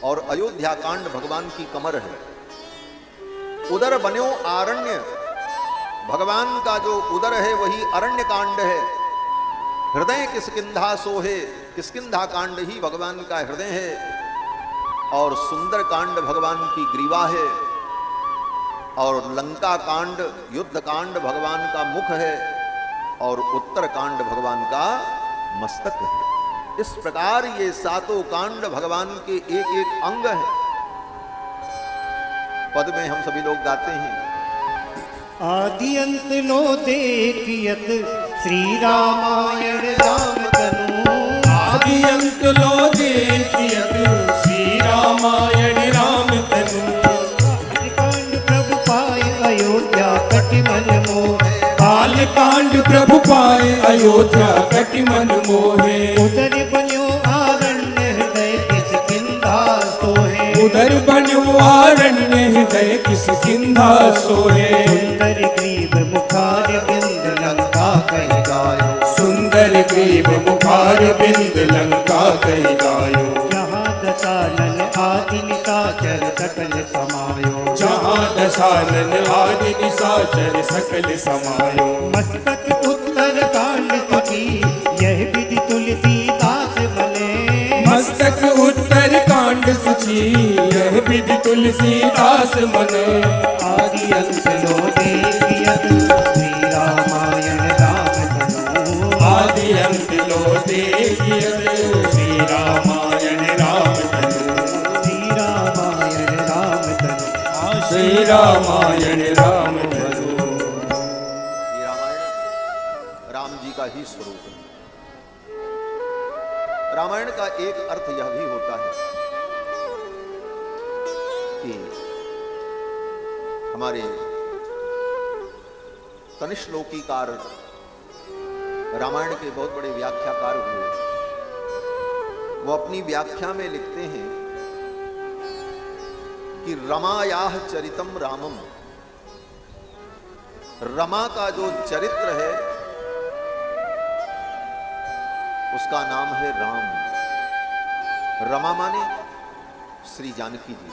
और अयोध्या कांड भगवान की कमर है। उदर बन्यो आरण्य, भगवान का जो उदर है वही अरण्य कांड है। हृदय किष्किंधा सोहे, किष्किंधा कांड ही भगवान का हृदय है। और सुंदर कांड भगवान की ग्रीवा है। और लंका कांड, युद्ध कांड भगवान का मुख है। और उत्तर कांड भगवान का मस्तक है। इस प्रकार ये सातों कांड भगवान के एक एक अंग है। पद में हम सभी लोग गाते हैं, आदि अंत लो देखियत श्री रामायण राम तनु। आदि अंत लो देखियत श्री रामायण राम तनु। कांड प्रभु पाए अयोध्या कटिमन मोहे। बालकांड प्रभु पाए अयोध्या कटिमन मोहे। उदर बन्यो आरण्य हृदय किष्किंधा सोहे। उदर बन्यो आरण्य हृदय किष्किंधा सोहे। सुंदर ग्रीव मुखार बिंद लंका कहि गायो। सुंदर ग्रीव मुखार बिंद लंका कहि गायो। जहाँ दशानन आदि निशाचर सकल समायो। जहाँ दशानन आदि निशाचर सकल समायो। मस्तक उत्तर कांड सखी यह विधि तुलसीदास बने। मस्तक उत्तर कांड सुची यह विधि तुलसीदास मन। आदि अंत लो देखियत श्री रामायण राम तनु। आदि अंत लो देखियत श्री रामायण राम तनु। श्री रामायण राम तनु। श्री रामायण राम तनु। ये रामायण राम जी का ही स्वरूप है। रामायण का एक अर्थ यह भी होता है कि हमारे कनिष्लोकीकार रामायण के बहुत बड़े व्याख्याकार हुए। वो अपनी व्याख्या में लिखते हैं कि रमायाह चरितम रामम। रमा का जो चरित्र है उसका नाम है राम। रमा माने श्री जानकी जी,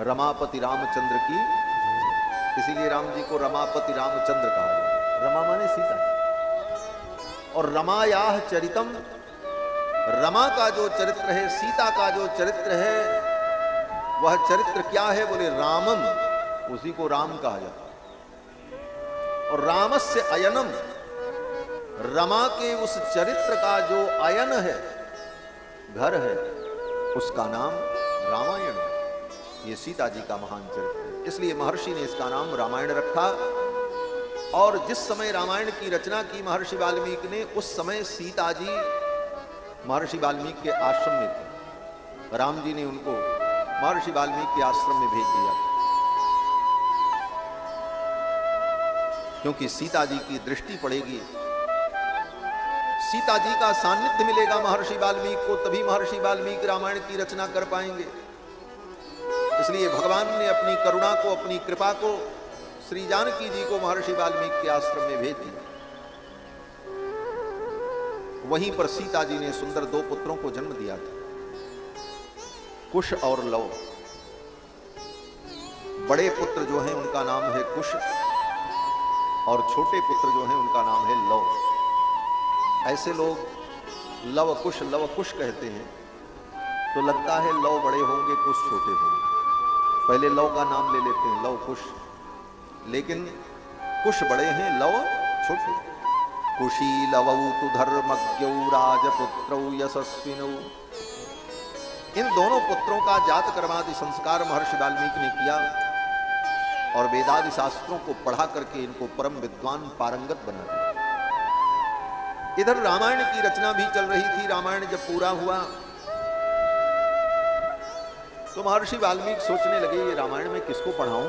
रमापति रामचंद्र की, इसीलिए राम जी को रमापति रामचंद्र कहा गया। रमा माने सीता जी। और रमायाह चरितम, रमा का जो चरित्र है, सीता का जो चरित्र है, वह चरित्र क्या है? बोले रामम, उसी को राम कहा जाता है। और रामस्य अयनम, रमा के उस चरित्र का जो अयन है, घर है, उसका नाम रामायण है। ये सीता जी का महान चरित्र है, इसलिए महर्षि ने इसका नाम रामायण रखा। और जिस समय रामायण की रचना की महर्षि वाल्मीकि ने, उस समय सीता जी महर्षि वाल्मीकि के आश्रम में थे। राम जी ने उनको महर्षि वाल्मीकि के आश्रम में भेज दिया, क्योंकि सीता जी की दृष्टि पड़ेगी, सीता जी का सान्निध्य मिलेगा महर्षि वाल्मीकि को, तभी महर्षि वाल्मीकि रामायण की रचना कर पाएंगे। इसलिए भगवान ने अपनी करुणा को, अपनी कृपा को श्री जानकी जी को महर्षि वाल्मीकि के आश्रम में भेज दिया। वहीं पर सीता जी ने सुंदर दो पुत्रों को जन्म दिया था, कुश और लव। बड़े पुत्र जो हैं उनका नाम है कुश, और छोटे पुत्र जो हैं उनका नाम है लव। ऐसे लोग लव कुश कहते हैं, तो लगता है लव बड़े होंगे कुश छोटे होंगे। पहले लव का नाम ले लेते हैं, लव कुश, लेकिन कुश बड़े हैं, लव छोटे। कुशी लवौ तु धर्मज्ञौ राजपुत्रौ यशस्विनौ। इन दोनों पुत्रों का जात कर्मादि संस्कार महर्षि वाल्मीकि ने किया और वेदादि शास्त्रों को पढ़ा करके इनको परम विद्वान पारंगत बना दिया। इधर रामायण की रचना भी चल रही थी। रामायण जब पूरा हुआ तो महर्षि वाल्मीकि सोचने लगे, ये रामायण में किसको पढ़ाऊं?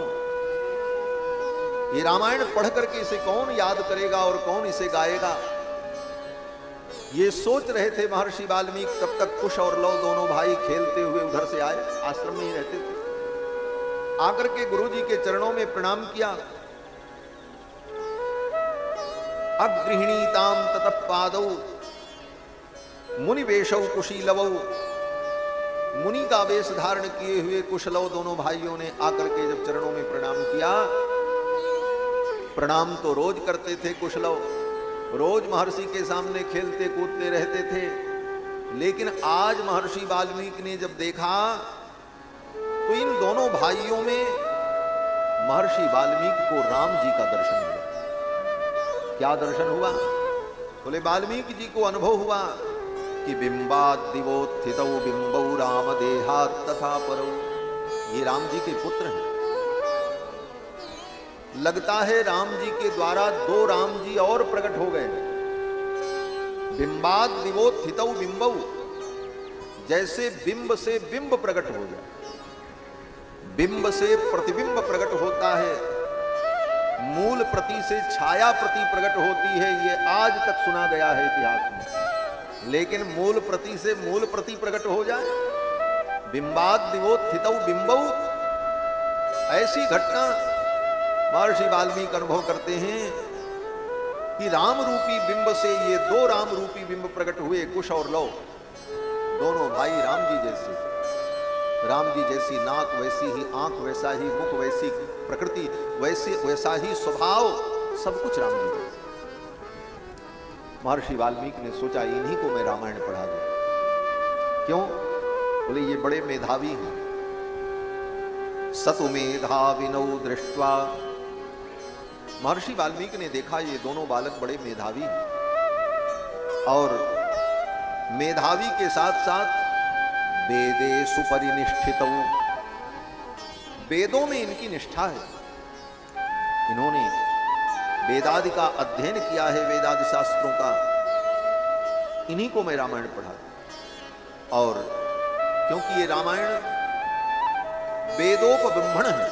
ये रामायण पढ़ करके इसे कौन याद करेगा और कौन इसे गाएगा? ये सोच रहे थे महर्षि वाल्मीकि, तब तक कुश और लव दोनों भाई खेलते हुए उधर से आए। आश्रम में ही रहते थे। आकर के गुरु जी के चरणों में प्रणाम किया अगृहणीताम ततः पादौ मुनिवेशौ कुशीलवौ। मुनि का वेश धारण किए हुए कुशलव दोनों भाइयों ने आकर के जब चरणों में प्रणाम किया, प्रणाम तो रोज करते थे कुशलव, रोज महर्षि के सामने खेलते कूदते रहते थे, लेकिन आज महर्षि वाल्मीकि ने जब देखा तो इन दोनों भाइयों में महर्षि वाल्मीकि को राम जी का दर्शन हुआ। क्या दर्शन हुआ? बोले वाल्मीकि जी को अनुभव हुआ कि बिंबाद दिवोत्थितौ बिंबौ राम देहात् तथा परौ। ये राम जी के पुत्र हैं। लगता है राम जी के द्वारा दो राम जी और प्रकट हो गए। बिंबाद दिवोत्थितौ बिंबौ, जैसे बिंब से बिंब प्रकट हो जाए, बिंब से प्रतिबिंब प्रकट होता है, मूल प्रति से छाया प्रति प्रकट होती है। ये आज तक सुना गया है इतिहास में, लेकिन मूल प्रति से मूल प्रति प्रकट हो जाए, बिंबाद दिवोत्थितौ बिंबौ, ऐसी घटना महर्षि वाल्मीकि अनुभव करते हैं कि राम रूपी बिंब से ये दो राम रूपी बिंब प्रकट हुए, कुश और लव, दोनों भाई राम जी जैसे। राम जी जैसी नाक वैसी ही आंख, वैसा ही मुख, वैसी प्रकृति, वैसा ही स्वभाव, सब कुछ राम जी जैसा। महर्षि वाल्मीकि ने सोचा इन्हीं को मैं रामायण पढ़ा दूं। क्यों? बोले ये बड़े मेधावी हैं। सतु मेधाविनौ दृष्ट्वा, महर्षि वाल्मीकि ने देखा ये दोनों बालक बड़े मेधावी हैं, और मेधावी के साथ साथ वेदे सुपरिनिष्ठितौ, वेदों में इनकी निष्ठा है। इन्होंने वेदादि का अध्ययन किया है, वेदादि शास्त्रों का। इन्हीं को मैं रामायण पढ़ा दूं। और क्योंकि ये रामायण वेदोपब्रह्मण है।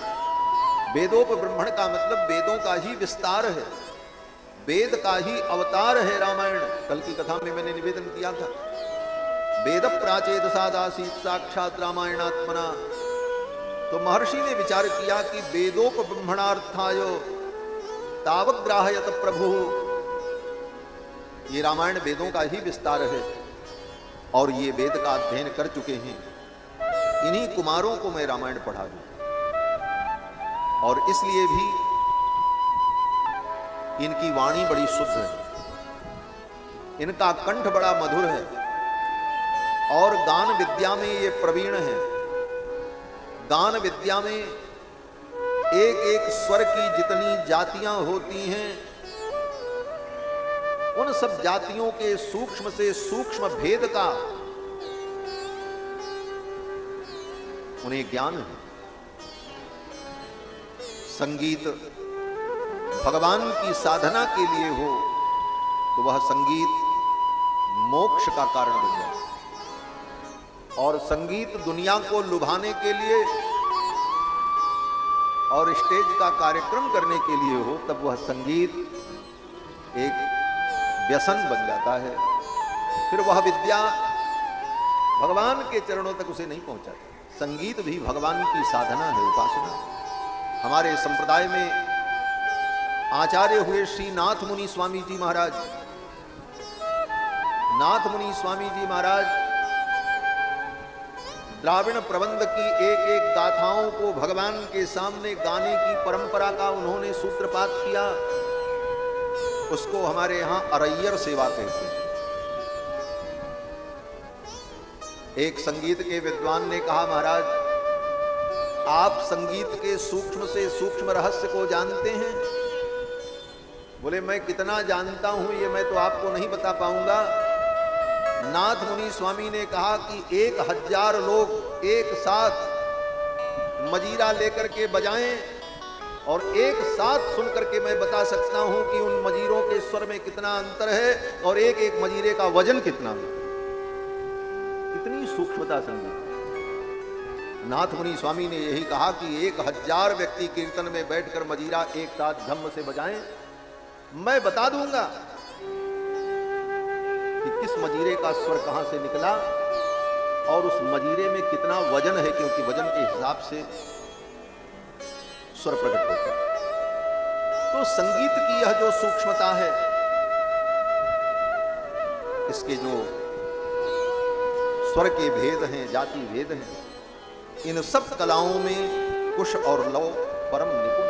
वेदोपब्रह्मण का मतलब वेदों का ही विस्तार है, वेद का ही अवतार है रामायण। कल की कथा में मैंने निवेदन किया था, वेद प्राचेत सादासीत साक्षात रामायणात्मना। तो महर्षि ने विचार किया कि वेदोपब्रह्मणार्थाय तावग्राहयत प्रभु, ये रामायण वेदों का ही विस्तार है, और ये वेद का अध्ययन कर चुके हैं। इन्हीं कुमारों को मैं रामायण पढ़ा दूं। और इसलिए भी इनकी वाणी बड़ी शुद्ध है, इनका कंठ बड़ा मधुर है, और गान विद्या में ये प्रवीण है। गान विद्या में एक एक स्वर की जितनी जातियां होती हैं, उन सब जातियों के सूक्ष्म से सूक्ष्म भेद का उन्हें ज्ञान है। संगीत भगवान की साधना के लिए हो तो वह संगीत मोक्ष का कारण बन जाए, और संगीत दुनिया को लुभाने के लिए और स्टेज का कार्यक्रम करने के लिए हो, तब वह संगीत एक व्यसन बन जाता है। फिर वह विद्या भगवान के चरणों तक उसे नहीं पहुंचाती। संगीत भी भगवान की साधना है, उपासना। हमारे संप्रदाय में आचार्य हुए श्री नाथ मुनि स्वामी जी महाराज, नाथ मुनि स्वामी जी महाराज द्राविण प्रबंध की एक एक गाथाओं को भगवान के सामने गाने की परंपरा का उन्होंने सूत्रपात किया। उसको हमारे यहां अरैयर सेवा कहते हैं। एक संगीत के विद्वान ने कहा, महाराज आप संगीत के सूक्ष्म से सूक्ष्म रहस्य को जानते हैं? बोले मैं कितना जानता हूं ये मैं तो आपको नहीं बता पाऊंगा। नाथ मुनि स्वामी ने कहा कि 1000 लोग एक साथ मजीरा लेकर के बजाएं, और एक साथ सुन करके मैं बता सकता हूं कि उन मजीरों के स्वर में कितना अंतर है, और एक एक मजीरे का वजन कितना है। कितनी सूक्ष्मता संगीत। नाथ मुनि स्वामी ने यही कहा कि 1000 व्यक्ति कीर्तन में बैठकर मजीरा एक साथ धम्म से बजाएं, मैं बता दूंगा कि किस मजीरे का स्वर कहां से निकला और उस मजीरे में कितना वजन है, क्योंकि वजन के हिसाब से स्वर प्रकट होता है। तो संगीत की यह जो सूक्ष्मता है, इसके जो स्वर के भेद हैं, जाति भेद हैं, इन सब कलाओं में कुश और लव परम निपुण